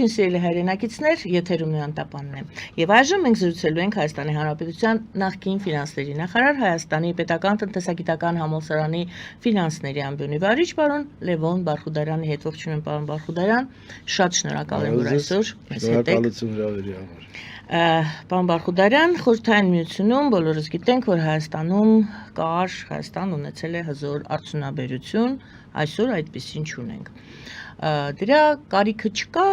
Ողջույն սիրելի հայրենակիցներ, եթերում Նոյան Տապանն է։ Եվ այժմ մենք զրուցելու ենք Հայաստանի Հանրապետության նախկին ֆինանսների նախարար, Հայաստանի Պետական տնտեսագիտական համալսարանի ֆինանսների ամբիոնի վարիչ պարոն Լևոն Բարխուդարյանի հետ։ Ողջույն պարոն Բարխուդարյան, շատ շնորհակալ եմ, որ այսօր մեզ հետ եք։ Շնորհակալություն հրավերի համար։ Պարոն Բարխուդարյան, Խորհրդային Միությունում բոլորս գիտենք, որ Հայաստան ունեցել է հզոր արդյունաբերություն, այսօր այդպեսին չունենք։ Դրա կարիքը չկա,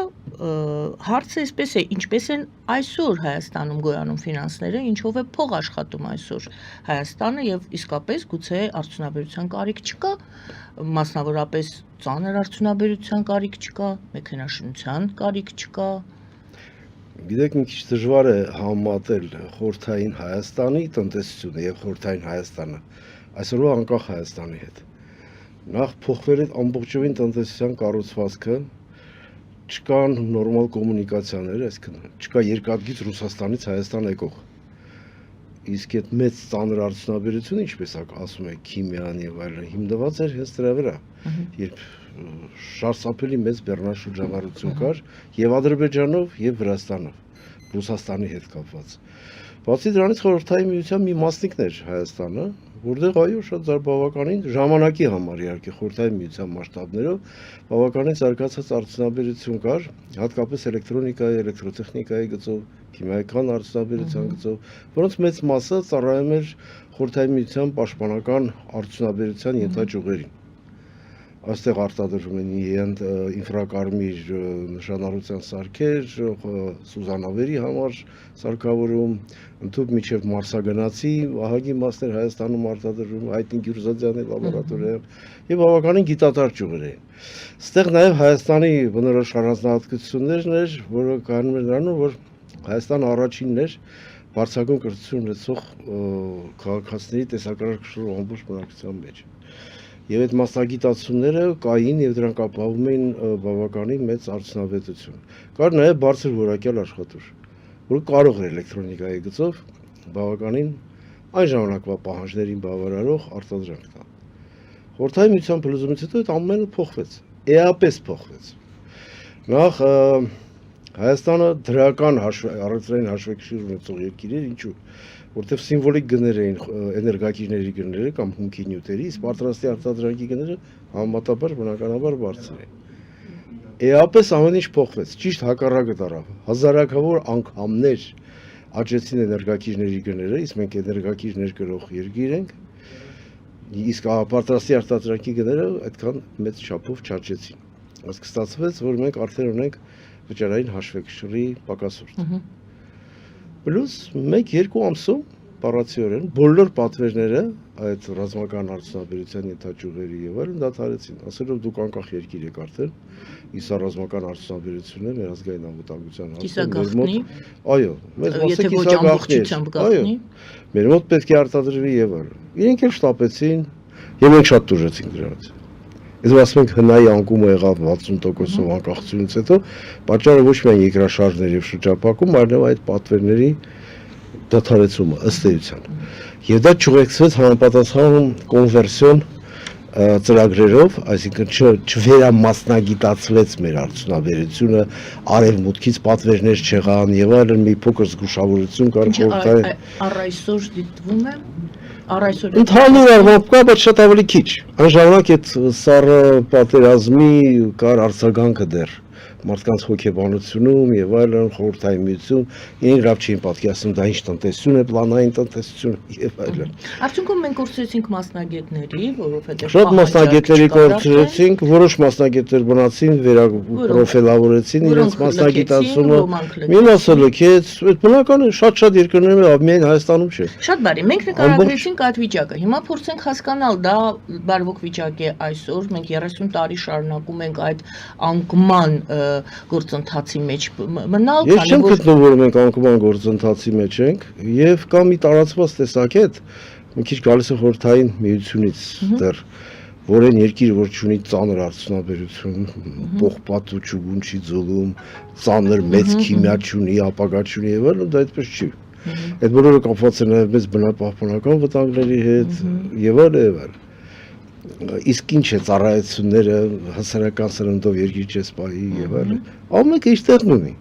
հարցը այսպես է, ինչպես են այսօր Հայաստանում գոյանում ֆինանսները, ինչով է փող աշխատում այսօր Հայաստանը եւ իսկապես գուցե արդյունաբերության կարիք չկա, մասնավորապես ծանր արդյունաբերության կարիք չկա, մեքենաշինության կարիք չկա։ Գիտեք, մի քիչ դժվար է համատել խորհրդային Հայաստանի տնտեսությունը եւ խորհրդային Հայաստանը այսօրվա անկախ Հայաստանի հետ։ Նախ փոխվել է ամբողջովին տնտեսության կառուցվածքը, չկան նորմալ կոմունիկացիաներ, այսինքն չկա երկաթգիծ Ռուսաստանից Հայաստան եկող։ Իսկ այդ մեծ ծանր արդյունաբերությունը, ինչպես ասում եք, քիմիան եւ այլն, հիմնված էր հենց դրա վրա, երբ շարժապելի մեծ բեռնաշրջանառություն կար եւ Ադրբեջանով եւ Վրաստանով, Ռուսաստանի հետ կապված։ Բացի դրանից խորհրդային միության մի մասնիկն էր Հայաստանը, որտեղ այո շատ բավականին ժամանակի համար իհարկե խորհրդային միության մասշտաբներով բավականին զարգացած արդյունաբերություն կար, հատկապես էլեկտրոնիկայի, էլեկտրոտեխնիկայի գծով, քիմիական արդյունաբերության գծով, որոնց մեծ մասը ծառայում էր խորհրդային միության պաշտպանական արդյունաբերության ենթաճյուղերին։ Այստեղ արտադրվում են ինֆրակարմիր նշանառության սարքեր, սուզանավերի համար սարքավորում, ընդհանուր միջև մարսագնացի ահագի մասներ Հայաստանում արտադրվում, Հայտնի Գյուրզադյանի լաբորատորիայում եւ բավականին գիտատար ճյուղեր են։ Այստեղ նաեւ Հայաստանի բնորոշ առանձնահատկություններն էր, որը կանում էր նրանում, որ Հայաստանը առաջինն էր բարձրագույն կրթություն ունեցող քաղաքացիների տեսակարգ ամբողջ բնակչության մեջ։ Եվ այդ մասնագիտացումները կային եւ դրանք ապահովում էին բավականին մեծ արդյունավետություն։ Կար նաեւ բարձր որակյալ աշխատուժ, որը կարող էր էլեկտրոնիկայի գծով բավականին այն ժամանակվա պահանջներին բավարարող արտադրանք տալ։ Խորհրդային միության փլուզումից հետո այդ ամենը փոխվեց, էապես փոխվեց։ Նախ Հայաստանը դրական առևտրային հաշվեկշիռ ունեցող երկիր էր, ինչու՞։ Որտեղ սիմվոլիկ գներ էին էներգակիրների գները կամ հումքի նյութերի, իսկ պատրաստի արտադրանքի գները համեմատաբար բնականաբար բարձր են։ Էապես ամեն ինչ փոխվեց, ճիշտ հակառակը դարավ։ Հազարակավոր անգամներ աճեցին էներգակիրների գները, իսկ մենք էներգակիրներ կրող երկիր ենք, իսկ պատրաստի արտադրանքի գները այդքան մեծ չափով չաճեցին։ Իսկ ստացվեց, որ մենք արդեն ունենք վճարային հաշվեկշռի պակասորդ։ Պլյուս 1-2 ամսում բառացիորեն բոլոր պատվերները այդ ռազմական արդյունաբերության ենթաճյուղերի եւ այլն դադարեցին։ Ասելով դուք անկախ երկիր եք արդեն, իսկ ռազմական արդյունաբերությունը մեր ազգային անվտանգության հարցում այո, մեծ մասը կիսագաղտնի։ Մեր մոտ պետք է արտադրվի եւ այլն։ Իրենք էլ շտապեցին եւ մենք շատ տուժեցինք դրանից։ Իսկ ասում ենք հնայի անկումը եղավ 60%-ով անկախությունից հետո, պատճառը ոչ միայն երկրաշարժներ եւ շրջափակում, այլև այդ պատվերների դադարեցումը ըստ էության։ Եվ դա ճյուղեկցվեց համապատասխան կոնվերսիոն ծրագրերով, այսինքն չվերամասնագիտացվեց մեր արդյունաբերությունը, արևմուտքից պատվերներ չեղան եւ այլն, մի փոքր զգուշավորություն կար խորհրդային։ Առ այսօր դիտվում է Ընդհանուր առմամբ կա, բայց շատ ավելի քիչ։ Այն ժամանակ այդ սառը պատերազմի կար արձագանքը դեռ մարդկանց հոգեբանությունում եւ այլն խորհրդային միություն, իրենք լավ չէին պատկերացնում դա ինչ տնտեսություն է, պլանային տնտեսություն եւ այլն։ Արդյունքում մենք կորցրեցինք մասնագետների, որովհետեւ շատ մասնագետների կորցրեցինք, որոշ մասնագետներ մնացին, վերապրոֆիլավորեցին իրենց մասնագիտացումը, մի մասը լքեց, այդ բնական է, շատ երկրներում միայն Հայաստանում չէ։ Շատ բարի, մենք նկարագրեցինք այդ վիճակը։ Հիմա փորձենք հասկանալ դա բարվոք վիճակ է այսօր, մենք 30 տարի շարունակում ենք այդ անկման գործընթացի մեջ մնալ, Ես չեմ գտնում, որ մենք անկման գործընթացի մեջ ենք եւ կա մի տարածված տեսակետ, մի քիչ գալիս է խորհրդային միությունից դեռ, որ այն երկիրը, որ չունի ծանր արդյունաբերություն, պողպատու ճուգուն չի ձուլում, ծանր մեծ քիմիա չունի, ապագա չունի եւ այլն, դա այդպես չի։ Այդ բոլորը կապված է նաեւ մեծ բնապահպանական վտանգների հետ եւ այլն։ իսկ ինչ է ծառայությունները հասարակական սննդով երկիր չես պահի եւ այլն։ Ամեն մեկը իր տեղն ունի։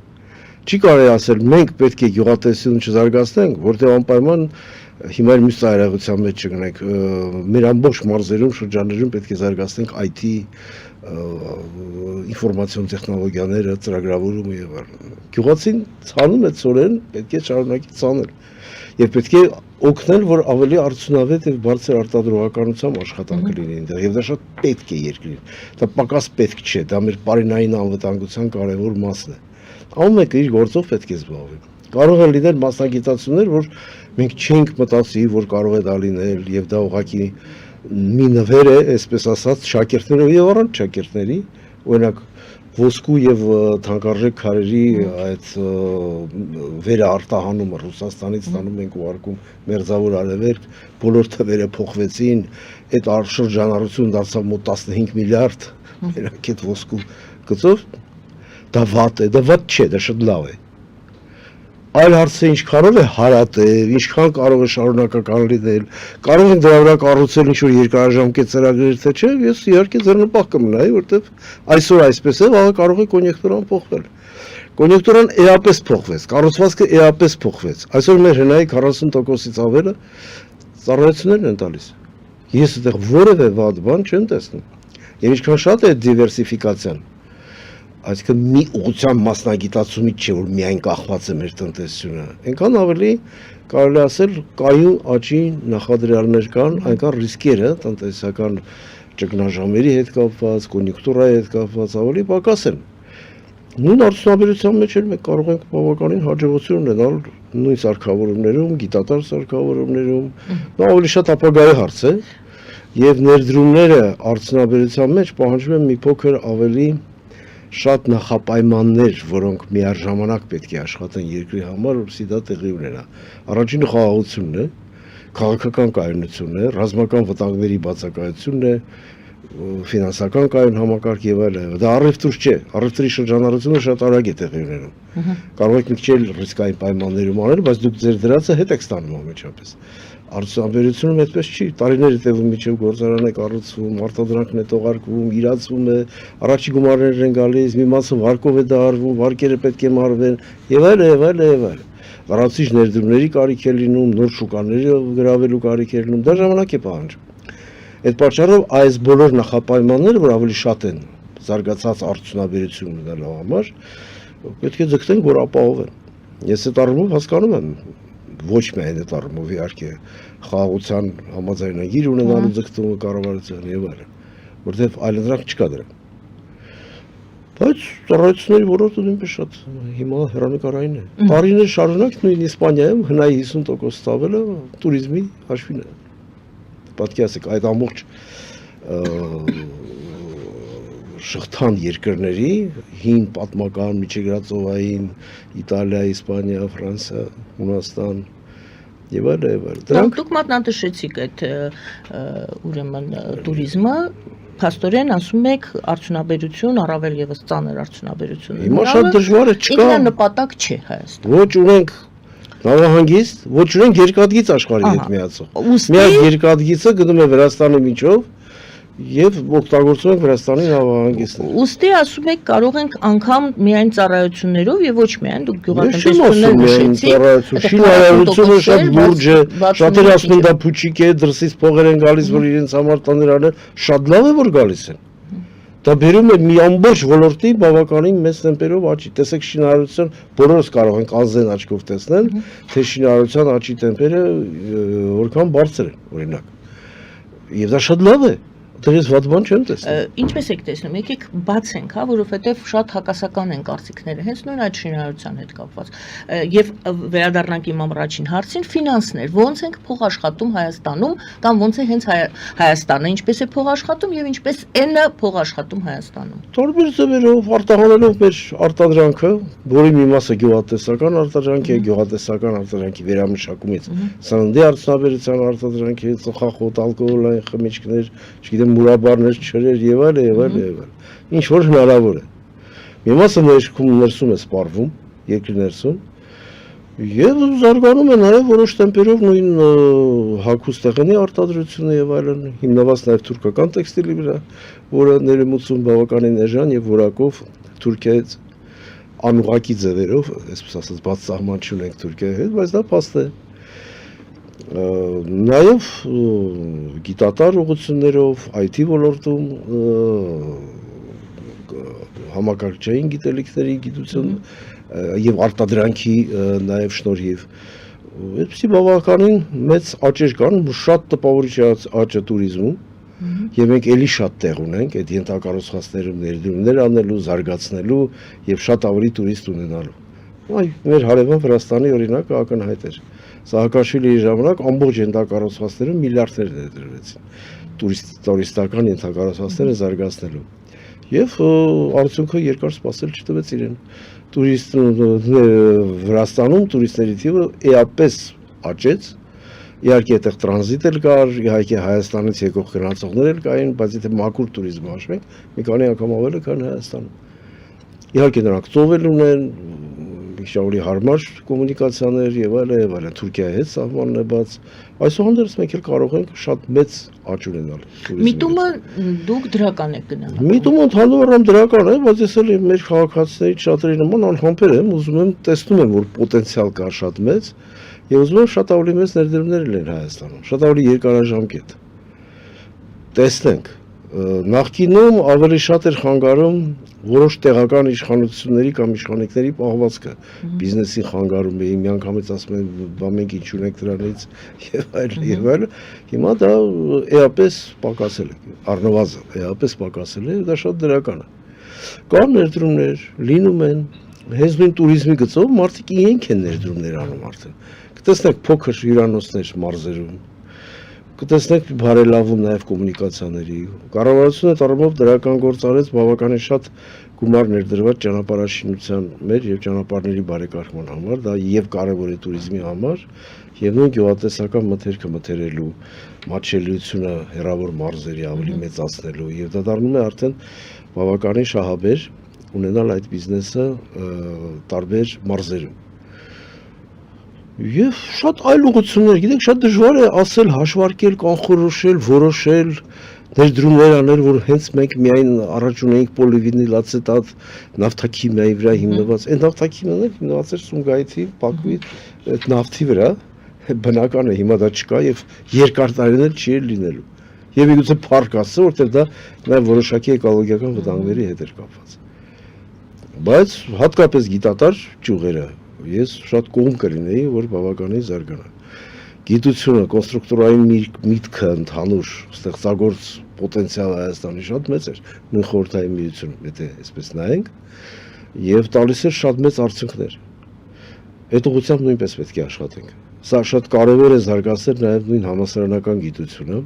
Չի կարելի ասել մենք պետք է գյուղատնտեսություն չզարգացնենք, որտեղ անպայման հիմա էլ մյուս ծայրահեղության մեջ չգնանք, մեր ամբողջ մարզերում, շրջաններում պետք է զարգացնենք IT, ինֆորմացիոն տեխնոլոգիաները, ծրագրավորումը եւ այլն։ Գյուղացին ցանում է ծորեն, պետք է շարունակի ցանել։ Եվ պետք է օգնել, որ ավելի արդյունավետ եւ բարձր արտադրողականությամբ աշխատանք լինի այնտեղ, եւ դա շատ պետք է երկրին։ Դա պակաս պետք չէ, դա մեր բարենային անվտանգության կարևոր մասն է։ Ամեն մեկը իր գործով պետք է զբաղվի։ Կարող է լինել մասնագիտացումներ, որ մենք չենք մտածի, որ կարող է դա լինել, եւ դա ուղղակի մի նվեր է, այսպես ասած, շակերտներով եւ առանց շակերտների, օրինակ ոսկու եւ թանկարժեք քարերի այդ վերարտահանումը Ռուսաստանից ստանում ենք ուղարկում Մերձավոր Արևելք, բոլոր թվերը փոխվեցին, այդ շրջանառությունը դարձավ մոտ 15 միլիարդ, մենակ այդ ոսկու գծով, դա վատ է, դա վատ չէ, դա շատ լավ է։ Այլ հարցը ինչքանով է հարատև, ինչքան կարող է շարունակական լինել, կարող են դրա վրա կառուցել ինչ-որ երկարաժամկետ ծրագրեր, թե չէ, ես իհարկե ձեռնպահ կմնայի, որտեվ այսօր այսպես է, վաղը կարող է կոնյունկտուրան փոխվել։ Կոնյունկտուրան էապես փոխվեց, կառուցվածքը էապես փոխվեց։ Այսօր մեր հնայի 40%-ից ավելը ծառայություններն են տալիս։ Ես այդտեղ որևէ վատ բան չեմ տեսնում։ Եվ ինչքան շատ է դիվերսիֆիկացիան, այսինքն մի ուղղության մասնագիտացումից չէ, որ միայն կախված է մեր տնտեսությունը, այնքան ավելի կարելի ասել կայուն աճի նախադրյալներ կան, այնքան ռիսկերը տնտեսական ճգնաժամերի հետ կապված, կոնյունկտուրայի հետ կապված ավելի պակաս են։ Նույն արդյունաբերության մեջ էլ մենք կարող ենք բավականին հաջողություն ունենալ նույն սարքավորումներում, գիտատար սարքավորումներում, դա ավելի շատ ապագայի հարց է, եւ ներդրումները արդյունաբերության մեջ պահանջում են մի փոքր ավելի շատ նախապայմաններ, որոնք միաժամանակ պետք է աշխատեն երկրի համար, որպեսզի դա տեղի ունենա։ Առաջինը խաղաղությունն է, քաղաքական կայունությունն է, ռազմական վտանգների բացակայությունն է, ֆինանսական կայուն համակարգ եւ այլն։ Դա առևտուր չէ, առևտրի շրջանառությունը շատ արագ է տեղի ունենում։ Կարող եք մի քիչ ռիսկային պայմաններում անել, բայց դուք ձեր դրածը հետ եք ստանում ամենջապես։ Արդյունաբերությունում այդպես չի, տարիների տևում միջև գործարան է կառուցվում, արտադրանքն է թողարկվում, իրացվում է, առաջի գումարներ են գալիս, մի մասը վարկով է դա արվում, վարկերը պետք է մարվեն, եւ այլն, եւ այլն, եւ այլն։ Լրացիչ ներդրումների կարիք է լինում, նոր շուկաների գրավելու կարիք է լինում, դա ժամանակ է պահանջում։ Այդ պատճառով այս բոլոր նախապայմանները, որ ավելի շատ են զարգացած արդյունաբերություն ունենալու համար, պետք է ձգտենք, որ ապահովեն։ Ես այդ առումով հասկանում եմ ոչ միայն այդ առումով իհարկե խաղաղության համաձայնագիր ունենալու ձգտումը կառավարության եւ այլն, որտեղ այլընտրանք չկա դրա։ Բայց ծառայությունների ոլորտը նույնպես շատ հիմա հեռանկարային է։ Տարիներ շարունակ նույն Իսպանիայում հնայի 50% ցավելը туриզմի հաշվին է։ Պատկի ասեք այդ ամբողջ շղթան երկրների հին պատմական միջերկրածովային Իտալիա, Իսպանիա, Ֆրանսիա, Հունաստան եւ այլն։ Դուք մատնանշեցիք այդ ուրեմն туриզմը, փաստորեն ասում եք արդյունաբերություն, առավել եւս ծանր արդյունաբերություն։ Հիմա շատ դժվար է, չկա։ Ինքնանպատակ չէ Հայաստան։ Ոչ ունենք նավահանգիստ, ոչ ունենք երկաթգիծ աշխարհի հետ միացող։ Միակ երկաթգիծը գնում է Վրաստանի միջով եւ օգտագործում ենք Վրաստանի նավահանգիստը։ Ոստի ասում եք կարող ենք անգամ միայն ծառայություններով եւ ոչ միայն դուք գյուղատնտեսություններ նշեցիք։ Շինարարությունը շատ լուրջ է, շատերը ասում են դա փուչիկ է, դրսից փողեր են գալիս, որ իրենց համար տաներ անեն, շատ լավ է որ գալիս են։ Դա բերում է մի ամբողջ ոլորտի բավականին մեծ տեմպերով աճի։ Տեսեք շինարարության բոլորս կարող ենք անզեն աչքով տեսնել, թե շինարարության աճի տեմպերը որքան բարձր են, օրինակ։ Եվ դա շատ լավ է։ Դրես վատ բան չեմ տեսնում։ Ինչպես եք տեսնում, եկեք բացենք, հա, որովհետև շատ հակասական են կարծիքները, հենց նույն այդ շինարարության հետ կապված։ Եվ վերադառնանք իմ առաջին հարցին, ֆինանսներ, ոնց ենք փող աշխատում Հայաստանում, կամ ոնց է հենց Հայաստանը ինչպես է փող աշխատում եւ ինչպես N-ը փող աշխատում Հայաստանում։ Տարբեր ձևերով արտահանելով մեր արտադրանքը, որի մի մասը գյուղատնտեսական արտադրանք է, գյուղատնտեսական արտադրանքի վերամշակումից, սննդի արդյունաբերության արտադրանք է, ծխախոտ, ալկոհոլային խմիչքներ, չգիտեմ մուրաբարներ, չրեր եւ այլն եւ այլն եւ այլն։ Ինչ որ հնարավոր է։ Մի մասը ներսում է սպառվում, երկրի ներսում, Եվ զարգանում է նաև որոշ տեմպերով նույն հագուստեղենի արտադրությունը եւ այլն, հիմնված նաև թուրքական տեքստիլի վրա, որը ներմուծում բավականին էժան եւ որակով Թուրքիայից անուղակի ձևերով, այսպես ասած, բաց սահման չունենք Թուրքիայի հետ, բայց դա փաստ է։ Նաև գիտատար ուղղություններով, IT ոլորտում համակարգչային գիտելիքների գիտություն եւ արտադրանքի նաեւ շնորհիվ այդպիսի բավականին մեծ աճեր կան, շատ տպավորիչ աճ է туриզմում եւ մենք էլի շատ տեղ ունենք այդ ենթակառուցվածքներում ներդրումներ անելու, զարգացնելու եւ շատ ավելի տուրիստ ունենալու։ Այ մեր հարևան Վրաստանի օրինակը ակնհայտ էր։ Սահակաշվիլիի ժամանակ ամբողջ ենթակառուցվածքներում միլիարդներ ներդրվեցին տուրիստական ենթակառուցվածքները զարգացնելու։ Եվ արդյունքը երկար սպասել չտվեց իրեն։ Վրաստանում տուրիստների թիվը էապես աճեց, իհարկե այդտեղ տրանզիտ էլ կար, իհարկե Հայաստանից եկող գնացողներ էլ կային, բայց եթե մաքուր տուրիզմ հաշվենք, մի քանի անգամ ավել է, քան Հայաստանում։ Իհարկե նրանք ծով էլ ունեն, մի ավելի հարմար կոմունիկացիաներ եւ այլն, Թուրքիայի հետ սահմանն է բաց։ Այսուհանդերձ մենք էլ կարող ենք շատ մեծ աճ ունենալ։ Միտումը դուք դրական եք գնահատում։ Միտումը ընդհանրորեն դրական է, բայց ես էլ մեր քաղաքացիների շատերի նման անհամբեր եմ, ուզում եմ, տեսնում եմ, որ պոտենցիալ կա շատ մեծ, եւ ուզում եմ շատ ավելի մեծ ներդրումներ լինեն Հայաստանում, շատ ավելի երկարաժամկետ։ Տեսնենք, նախկինում ավելի շատ էր խանգարում որոշ տեղական իշխանությունների կամ իշխանիկների պահվածքը, բիզնեսին խանգարում էին, միանգամից ասում են, բա մենք ինչ ունենք դրանից եւ այլն, հիմա դա էապես պակասել է, առնվազն էապես պակասել է, դա շատ դրական է։ Կան ներդրումներ, լինում են, հենց նույն туриզմի գծով մարդիկ իրենք են ներդրումներ անում արդեն։ Կտեսնեք փոքր հյուրանոցներ մարզերում, կտեսնեք բարելավում նաև կոմունիկացիաների։ Կառավարությունը այդ առումով դրական գործ արեց, բավականին շատ գումար ներդրված ճանապարհաշինության մեր եւ ճանապարհների բարեկարգման համար, դա եւ կարեւոր է туриզմի համար, եւ նույն գյուղատնտեսական մթերքը մթերելու, մատչելիությունը հեռավոր մարզերի ավելի մեծացնելու եւ դա դառնում է արդեն բավականին շահաբեր ունենալ այդ բիզնեսը տարբեր մարզերում։ Եվ շատ այլ ուղղություններ, գիտեք, շատ դժվար է ասել, հաշվարկել, կանխորոշել, որոշել, ներդրումներ անել, որ հենց մենք միայն առաջ ունեինք պոլիվինիլ ացետատ նավթաքիմիայի վրա հիմնված, այն նավթաքիմիան հիմնված էր Սումգայիթի, Բաքվի այդ նավթի վրա, բնական է, հիմա դա չկա եւ երկար տարիներ չի լինելու։ Եվ իգուցե փառք ասա, որտեղ դա նաեւ որոշակի էկոլոգիական վտանգների հետ էր կապված։ Բայց հատկապես գիտատար ճյուղերը ես շատ կողմ կլինեի, որ բավականին զարգանա։ Գիտությունը, կոնստրուկտորային միտքը ընդհանուր ստեղծագործ պոտենցիալը Հայաստանի շատ մեծ էր, նույն խորհրդային միությունում, եթե այսպես նայենք, եւ տալիս էր շատ մեծ արդյունքներ։ Այդ ուղղությամբ նույնպես պետք է աշխատենք։ Սա շատ կարևոր է զարգացնել նաեւ նույն համալսարանական գիտությունը։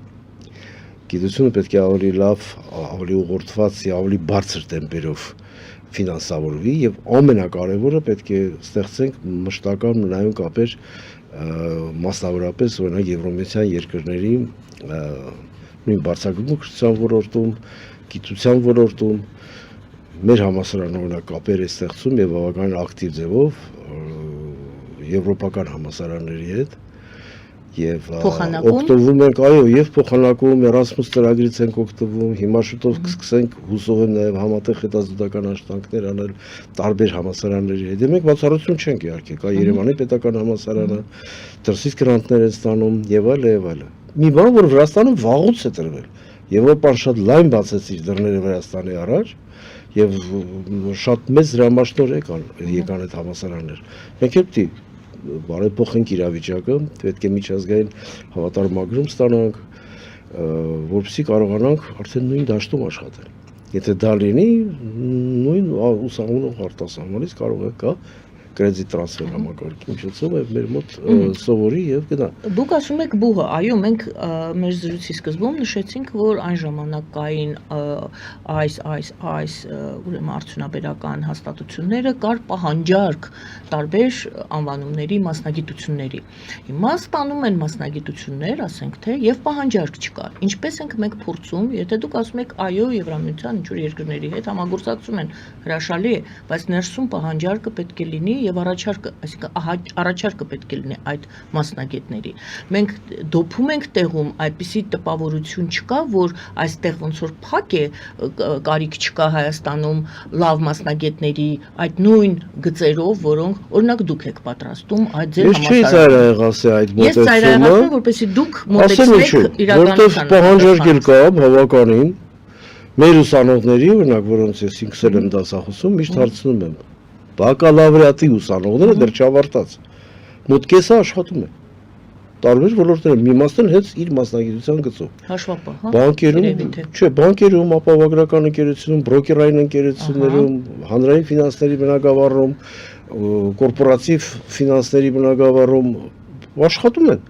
Գիտությունը պետք է ավելի լավ, ավելի ուղղորդված, ավելի բարձր տեմպերով ֆինանսավորվի եւ ամենակարևորը պետք է ստեղծենք մշտական նայուն կապեր մասնավորապես օրինակ Եվրոմեսյան երկրների նույն բարձրագույն ոլորտում, գիտության ոլորտում մեր համալսարանը օրինակ կապեր է ստեղծում եւ բավականին ակտիվ ձևով եվրոպական համալսարանների հետ եւ օգտվում ենք, այո, եւ փոխանակում Erasmus ծրագրից ենք օգտվում, հիմա շուտով կսկսենք հուսով եմ նաեւ համատեղ հետազոտական աշխատանքներ անել տարբեր համալսարանների հետ։ Մենք բացառություն չենք իհարկե, կա Երևանի պետական համալսարանը, դրսից գրանտներ են ստանում եւ այլն։ Մի բան, որ Վրաստանում վաղուց է տրվել։ Եվրոպան շատ լայն բացեց իր դռները Վրաստանի առաջ եւ շատ մեծ դրամաշնոր եկան այդ համալսարաններ։ Մենք էլ պիտի բարեփոխենք իրավիճակը, պետք է միջազգային հավատարմագրում ստանանք, որպեսզի կարողանանք արդեն նույն դաշտում աշխատել։ Եթե դա լինի, նույն ուսանող արտասահմանից կարող է կա կրեդիտ տրանսֆեր համակարգի միջոցով եւ մեր մոտ սովորի եւ գնա։ Դուք ասում եք բուհը, այո, մենք մեր զրույցի սկզբում նշեցինք, որ այն ժամանակային այս ուրեմն արդյունաբերական հաստատությունները կար պահանջարկ տարբեր անվանումների մասնագիտությունների։ Հիմա ստանում են մասնագիտություններ, ասենք թե, եւ պահանջարկ չկա։ Ինչպես ենք մենք փորձում, եթե դուք ասում եք, այո, Եվրամիության ինչ որ երկրների հետ համագործակցում են, հրաշալի է, բայց ներսում պահանջարկը պետք է լինի եւ առաջարկը, այսինքն առաջարկը պետք է լինի այդ մասնագետների։ Մենք դոփում ենք տեղում այդպիսի տպավորություն չկա, որ այստեղ ոնց որ փակ է, կարիք չկա Հայաստանում լավ մասնագետների այդ նույն գծերով, որոնք օրինակ դուք եք պատրաստում այդ ձեր համասարակը։ Ես ծայրահեղացնում, որպեսզի դուք մոտեցեք իրականության։ Որտեղ պահանջարկել կա բավականին մեր ուսանողների, օրինակ, որոնց ես ինքս եմ դասախոսում, միշտ հարցնում եմ։ Բակալավրիատի ուսանողները դեռ չավարտած։ Մոտ կեսը աշխատում են։ Տարբեր ոլորտներում, մի մասն հենց իր մասնագիտության գծով։ Հաշվապահ, հա։ Բանկերում, չէ, բանկերում, ապահովագրական ընկերությունում, բրոկերային ընկերություններում, հանրային ֆինանսների բնագավառում, կորպորատիվ ֆինանսների բնագավառում աշխատում են։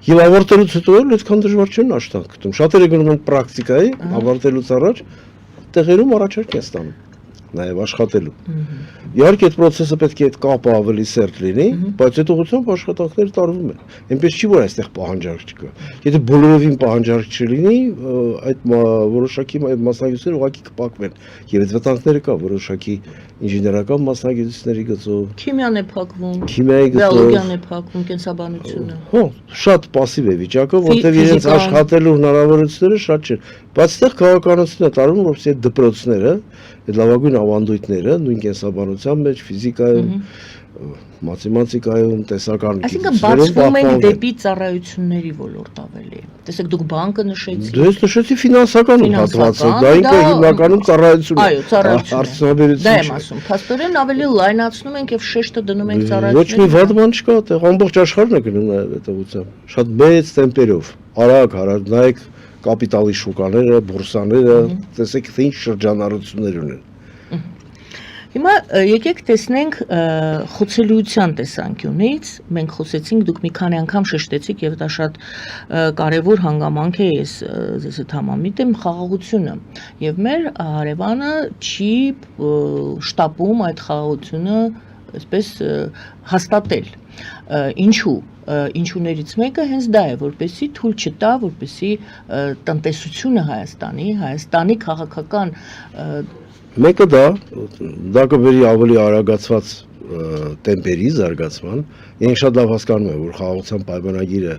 Եվ ավարտելուց հետո էլ այդքան դժվար չեն աշխատանք գտնում։ Շատերը գնում են պրակտիկայի, ավարտելուց առաջ տեղերում առաջարկ են ստանում։ Նաև աշխատելու։ Իհարկե այդ process-ը պետք է այդ կապը ավելի սերտ լինի, բայց այդ ուղղությամբ աշխատանքները տարվում են։ Այնպես չի, որ այստեղ պահանջարկ չկա։ Եթե բոլորովին պահանջարկ չլինի, այդ որոշակի մասնագետները ուղղակի կփակվեն։ Եվ այդ վտանգները կա որոշակի ինժեներական մասնագետությունների գծով։ Քիմիան է փակվում, քիմիայի գծով, բիոլոգիան է փակվում, կենսաբանությունը։ Հո, շատ пассив է վիճակը, որտեղ իրենց աշխատելու հնարավորությունները շատ չեն։ Բայց այդտեղ քաղաքականությունն է տարվում, որպեսզի այդ դպրոցները, այդ լավագույն ավանդույթները, նույն կենսաբանության մեջ, ֆիզիկայում, մաթեմատիկայում, տեսական գիտություններում բացվում են դեպի ծառայությունների ոլորտ ավելի։ Տեսեք, դուք բանկը նշեցիք։ Դե ես նշեցի ֆինանսական հատվածը, դա ինքը հիմնականում ծառայություն է։ Այո, ծառայություն։ Արդյունաբերություն։ Դա եմ ասում, փաստորեն ավելի լայնացնում ենք եւ շեշտը դնում ենք ծառայություններին։ Ոչ մի վատ բան չկա, այդտեղ ամբողջ աշխարհն է գնում նաեւ այդ ուղղությամբ։ Շատ մեծ տեմպերով, արագ, նայեք կապիտալի շուկաները, բուրսաները, տեսեք թե ինչ շրջանառություններ ունեն։ Հիմա եկեք տեսնենք խոցելիության տեսանկյունից, մենք խոսեցինք, դուք մի քանի անգամ շեշտեցիք եւ դա շատ կարեւոր հանգամանք է, ես ձեզ հետ համամիտ եմ, խաղաղությունը եւ մեր հարևանը չի շտապում այդ խաղաղությունը այսպես հաստատել։ Ինչու ինչուներից մեկը հենց դա է, որպեսզի թույլ չտա, որպեսզի տնտեսությունը Հայաստանի քաղաքական մեկը դա կբերի ավելի արագացված տեմպերի զարգացման։ Ես շատ լավ հասկանում եմ, որ խաղաղության պայմանագիրը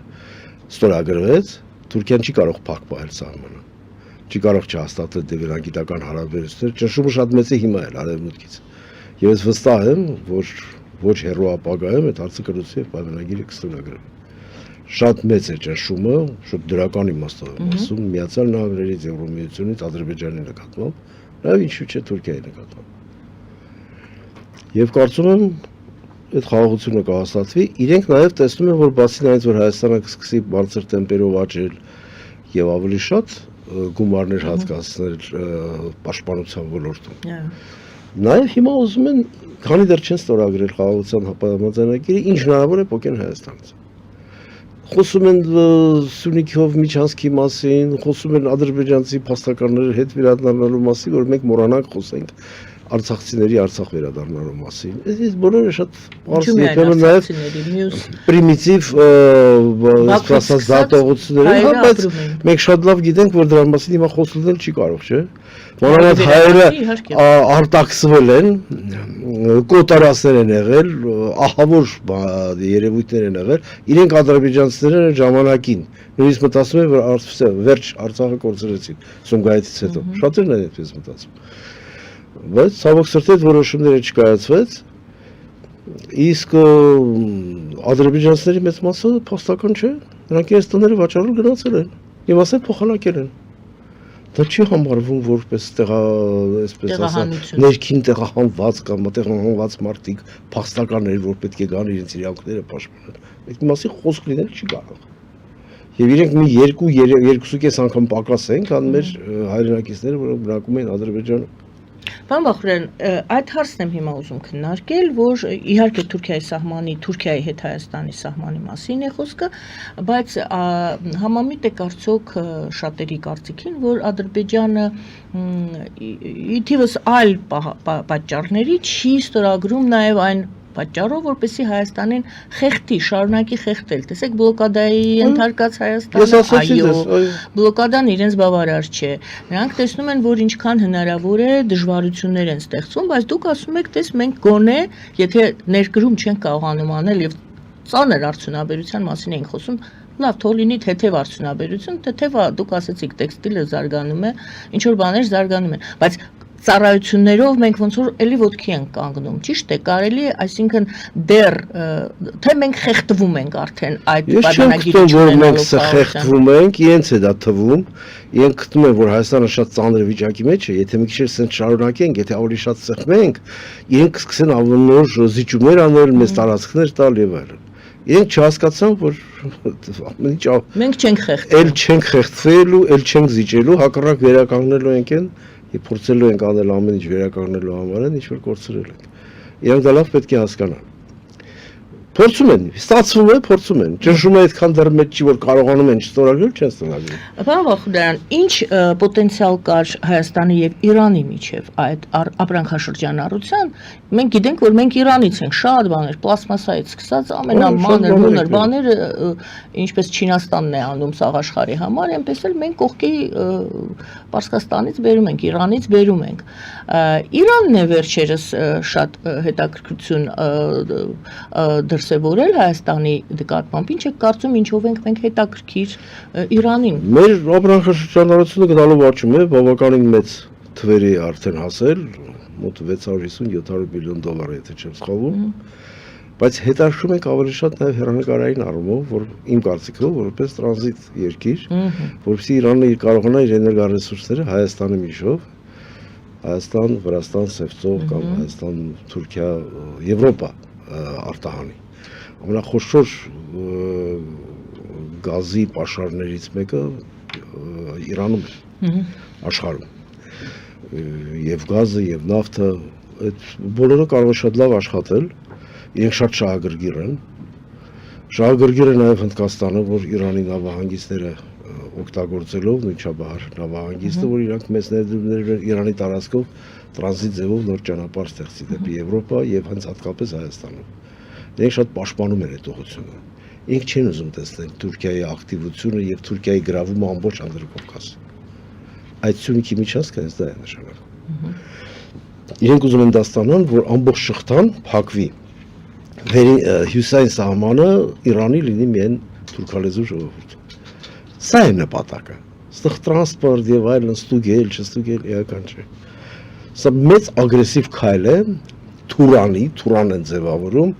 ստորագրվեց, Թուրքիան չի կարող փակ պահել սահմանը։ Չի կարող չհաստատել դիվերագիտական հարաբերություններ, ճնշումը շատ մեծ է հիմա էլ արևմուտքից։ Եվ ես վստահ եմ, որ ոչ հեռու ապագայում այդ հարցը կլուծվի եւ պայմանագիրը կստորագրվի։ Շատ մեծ է ճնշումը, շատ դրական իմաստով եմ ասում, Միացյալ Նահանգներից, Եվրոմիությունից, Ադրբեջանի նկատմամբ, նաեւ ինչու՞ չէ Թուրքիայի նկատմամբ։ Եվ կարծում եմ այդ խաղաղությունը կհաստատվի, իրենք նաեւ տեսնում են, որ բացի նրանից, որ Հայաստանը կսկսի բարձր տեմպերով աճել եւ ավելի շատ գումարներ հատկացնել պաշտպանության ոլորտում։ Նաև հիմա ուզում են, քանի դեռ չեն ստորագրել խաղաղության համաձայնագիրը, ինչ հնարավոր է փոխեն Հայաստանից։ Խոսում են Սյունիքով միջանցքի մասին, խոսում են ադրբեջանցի փաստականների հետ վերադառնալու մասին, որ մենք մոռանանք խոսենք արցախցիների Արցախ վերադառնալու մասին։ Այս բոլորը շատ բարձ երբեմն նաև պրիմիտիվ ասած դատողություններ են, բայց մենք շատ լավ գիտենք, որ դրա մասին հիմա խոսել չի կարող, չէ՞։ Մանավանդ հայերը արտաքսվել են, կոտարասներ են եղել, ահավոր երևույթներ են եղել, իրենք ադրբեջանցիները ժամանակին նույնիսկ մտածում են, որ վերջ Արցախը կորցրեցին Սումգայիթից հետո։ Շատերն են այդպես մտածում։ Բայց ցավոք սրտի այդ որոշումները չկայացվեց, իսկ ադրբեջանցիների մեծ մասը փաստական չէ, նրանք իրենց տները վաճառել գնացել են եւ ասել փոխանակել են։ Դա չի համարվում որպես այսպես ասած ներքին տեղահանված կամ տեղահանված մարդիկ, փաստականներ, որ պետք է գան իրենց իրավունքները պաշտպանեն։ Այդ մասի խոսք լինել չի կարող։ Եվ իրենք մի 2.5 անգամ պակաս են, քան մեր հայրենակիցները, որոնք բնակում են Ադրբեջանում։ Պարոն Բախրյան, այդ հարցն եմ հիմա ուզում քննարկել, որ իհարկե Թուրքիայի հետ Հայաստանի սահմանի մասին է խոսքը, բայց համամիտ է կարծոք շատերի կարծիքին, որ Ադրբեջանը ի թիվս այլ պատճառների չի ստորագրում նաև այն պատճառով, որպեսզի Հայաստանին խեղդի, շարունակի խեղդել։ Տեսեք, բլոկադայի ենթարկած Հայաստանը, բլոկադան իրենց բավարար չէ։ Նրանք տեսնում են, որ ինչքան հնարավոր է դժվարություններ են ստեղծում, բայց դուք ասում եք, տես մենք գոնե, եթե ներկրում չենք կարողանում անել եւ ծանր արդյունաբերության մասին ենք խոսում, լավ, թող լինի թեթև արդյունաբերություն, թեթևը դուք ասեցիք, տեքստիլը զարգանում է, ինչ որ բաներ զարգանում են, բայց ծառայություններով մենք ոնց որ էլի ոտքի ենք կանգնում, ճիշտ է, կարելի է, այսինքն դեռ թե մենք խեղդվում ենք արդեն այդ պայմանագիրը չունենալով, մենք խեղդվում ենք, իրենց է դա թվում, իրենք գտնում են, որ Հայաստանը շատ ծանր վիճակի մեջ է, եթե մի քիչ սենց շարունակենք, եթե ավելի շատ սեղմենք, իրենք սկսեն ավելի նոր զիջումներ անել, մեծ տարածքներ տալ եւ այլն։ Իրենք չհասկացան, որ ամեն ինչ մենք չենք խեղդվում, էլ չենք խեղդվելու, էլ չենք զիջելու, հակառակ վերականգնելու ենք են եւ փորձելու ենք անել ամեն ինչ վերականգնելու համար են, ինչ որ կորցրել ենք։ Իրանք դա լավ պետք է հասկանան։ Փորձում են, ստացվում է, փորձում են։ Ճնշում է այդքան դեռ մեծ չի, որ կարողանում են չստորագրել, չեն ստորագրել։ Պարոն Բախուդարյան, ինչ պոտենցիալ կար Հայաստանի եւ Իրանի միջև այդ ապրանքաշրջանառության, մենք գիտենք, որ մենք Իրանից ենք շատ բաներ, պլաստմասայից սկսած ամենամանր բաները, ինչպես Չինաստանն է անում սաղ աշխարհի համար, այնպես էլ մենք կողքի Պարսկաստանից բերում ենք, Իրանից բերում ենք։ Իրանն է վերջերս շատ հետաքրքրություն դրսևորել Հայաստանի նկատմամբ, ինչ եք կարծում, ինչով ենք մենք հետաքրքիր Իրանին։ Մեր ապրանքաշրջանառությունը գնալով աճում է, բավականին մեծ թվերի արդեն հասել, մոտ 650-700 միլիոն դոլար, եթե չեմ սխալվում, բայց հետաքրքրում ենք ավելի շատ նաև հեռանկարային առումով, որ իմ կարծիքով որպես տրանզիտ երկիր, որովհետեւ Իրանը կարողանա իր էներգառեսուրսները Հայաստանի միջով, Հայաստան, Վրաստան, Սևծով կամ Հայաստան, Թուրքիա, Եվրոպա արտահանի։ Ամենախոշոր գազի պաշարներից մեկը Իրանում է, աշխարհում։ Եվ գազը, եւ նավթը, այդ բոլորը կարող է շատ լավ աշխատել, իրենք շատ շահագրգիռ են։ Շահագրգիռ է նաև Հնդկաստանը, որ Իրանի նավահանգիստները օգտագործելով նույնչափահար նավահանգիստը, որ իրանք մեծ ներդրումներ Իրանի տարածքով տրանզիտ ձևով նոր ճանապարհ ստեղծի դեպի Եվրոպա եւ հենց հատկապես Հայաստանում։ Իրենք շատ պաշտպանում են այդ ուղղությունը։ Ինք չեն ուզում տեսնել Թուրքիայի ակտիվությունը եւ Թուրքիայի գրավումը ամբողջ Անդրկովկաս։ Այդ Սյունիքի միջանցքը հենց դա է նշանակում։ Իրենք ուզում են դա ստանան, որ ամբողջ շղթան փակվի։ Հյուսային սահմանը Իրանի լինի միայն թուրքալեզու ժողովուրդ։ Սա է նպատակը։ Ստեղ տրանսպորտ եւ այլն ստուգել, չստուգել էական չէ։ Սա մեծ ագրեսիվ քայլ է Թուրան են ձևավորում,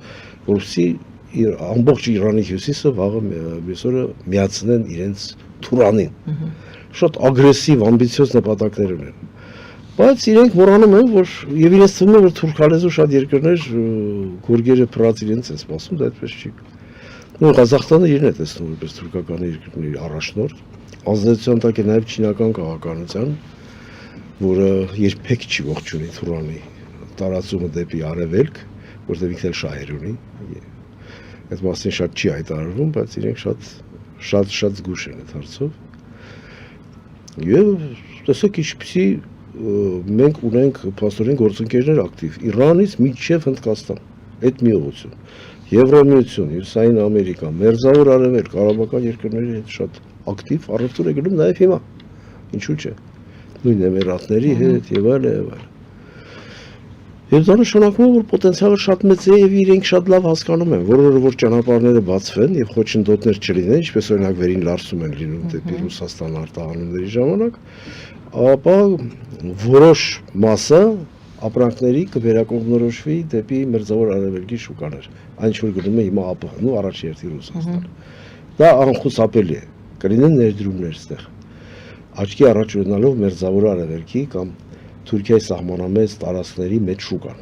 որովհետեւ ամբողջ Իրանի հյուսիսը վաղը մյուսօրը միացնեն իրենց Թուրանին։ Շատ ագրեսիվ, ամբիցիոզ նպատակներ ունեն։ Բայց իրենք մոռանում են, որ եւ իրենց թվում է, որ թուրքալեզու շատ երկրներ գորգերը փռած իրենց են սպասում, դա այդպես չի։ Նույն Ղազախստանը իրեն է տեսնում որպես թուրքական երկրների առաջնորդ, ազդեցության տակ է նաեւ չինական քաղաքականության, որը երբեք չի ողջունի Թուրանի տարածումը դեպի արևելք, որտեղ ինքն էլ շահեր ունի։ Այդ մասին շատ չի հայտարարվում, բայց իրենք շատ զգուշ են այդ հարցով։ Եվ տեսեք ինչպիսի մենք ունենք փաստորեն գործընկերներ ակտիվ Իրանից մինչև Հնդկաստան, այդ մի ուղղություն, Եվրամիություն, Հյուսային Ամերիկա, Մերձավոր Արևելք, արաբական երկրների հետ շատ ակտիվ առևտուր է գնում նաև հիմա, ինչու՞ չէ, նույն Էմիրատների հետ եւ այլն։ Եվ դա նշանակում է, որ պոտենցիալը շատ մեծ է եւ իրենք շատ լավ հասկանում են, որ ճանապարհները բացվեն եւ խոչընդոտներ չլինեն, ինչպես օրինակ վերին Լարսում են լինում դեպի Ռուսաստան արտահանումների ժամանակ, ապա որոշ մասը ապրանքների կվերակողմնորոշվի դեպի Մերձավոր Արևելքի շուկաներ, այն ինչ որ գնում է հիմա ԱՊՀ-ն ու առաջ երթի Ռուսաստան։ Դա անխուսափելի է, կլինեն ներդրումներ այստեղ։ Աչքի առաջ ունենալով Մերձավոր Արևելքի կամ Թուրքիայի սահմանամեծ տարածքների մեջ շուկան։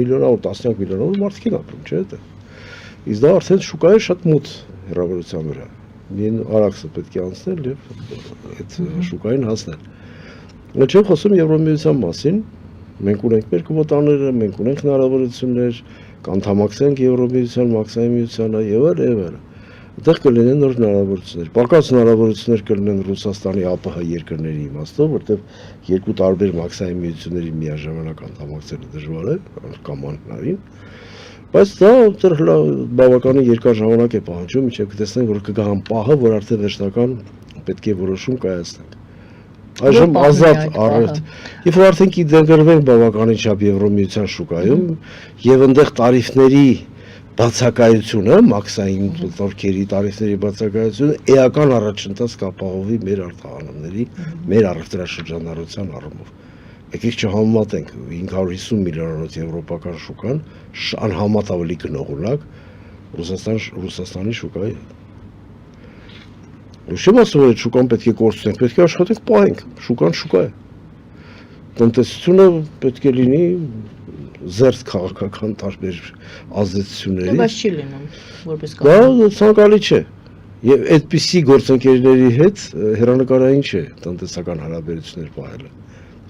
Միլիոնավոր, տասնյակ միլիոնավոր մարդիկ են ապրում, չէ՞ դա։ Իսկ դա արդեն շուկա է շատ մոտ հեռավորության վրա։ Մին արաքսը պետք է անցնել եւ այդ շուկային հասնել։ Մենք չենք խոսում Եվրոմիության մասին։ Մենք ունենք մեր կվոտաները, մենք ունենք հնարավորություններ, կանդամակցենք Եվրոմիության, Մաքսային միությանը եւ այլն։ Այդտեղ կլինեն նոր հնարավորություններ։ Պակաս հնարավորություններ կլինեն Ռուսաստանի ԱՊՀ երկրների իմաստով, որտեղ երկու տարբեր մաքսային միությունների միաժամանակ անդամակցելը դժվար է կամ անհնարին։ Բայց դա բավականին երկար ժամանակ է պահանջում, մինչև կտեսնենք, որ կգան պահը, որ արդեն վերջնական պետք է որոշում կայացնենք։ Այժմ ազատ առիթ։ Երբ որ արդեն կդենգրվենք բավականին չափ Եվրոմիության շուկայում եւ այնտեղ տարիֆների բացակայությունը, մաքսային տորքերի տարիֆների բացակայությունը էական առաջընթաց կապահովի մեր արտահանումների, մեր առևտրաշրջանառության առումով։ Եկեք չհամեմատենք 550 միլիոնանոց եվրոպական շուկան անհամեմատ ավելի գնողունակ Ռուսաստանի շուկայի հետ։ Չեմ ասում, որ շուկան պետք է կորցնենք, պետք է աշխատենք պահենք, շուկան շուկա է։ Տնտեսությունը պետք է լինի զերծ քաղաքական տարբեր ազդեցությունների։ Բայց չի լինում, որպես դա ցանկալի չէ։ Եվ այդպիսի գործընկերների հետ հեռանկարային չէ տնտեսական հարաբերություններ պահելը։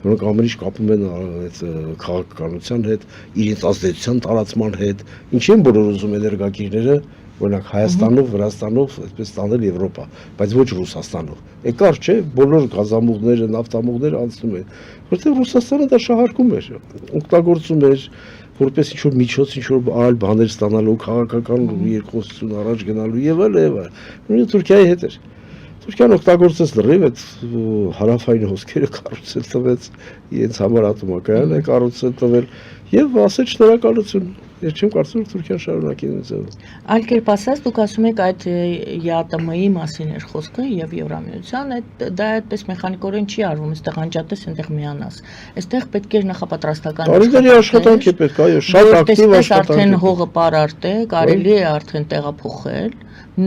Որոնք ամեն ինչ կապում են այդ քաղաքականության հետ, իրենց ազդեցության տարածման հետ, ինչի են բոլոր ուզում էներգակիրները, օրինակ Հայաստանով, Վրաստանով, այսպես տանել Եվրոպա, բայց ոչ Ռուսաստանով։ Կար չէ, բոլոր գազամուղները, նավթամուղները անցնում են, որտեղ Ռուսաստանը դա շահարկում էր, օգտագործում էր որպես ինչ-որ միջոց, ինչ-որ այլ բաներ ստանալու, քաղաքական երկխոսություն առաջ գնալու եւ այլ եւ այլ։ Նույնիսկ Թուրքիայի հետ էր։ Թուրքիան օգտագործեց լրիվ այդ հարավային հոսքերը կառուցել տվեց, իրենց համար ատոմակայան է կառուցել տվել եւ ասեց շնորհակալություն։ Ես չեմ կարծում, որ Թուրքիան շարունակի ինձ։ Այլ կերպ ասած, դուք ասում եք այդ ԵԱՏՄ-ի մասին էր խոսքը եւ Եվրամիության, դա այդպես մեխանիկորեն չի արվում, այստեղ անջատես, այնտեղ միանաս։ Այստեղ պետք է նախապատրաստական տարիների աշխատանք է պետք, այո, շատ ակտիվ աշխատանք։ Արդեն հողը պարարտ է, կարելի է արդեն տեղափոխել,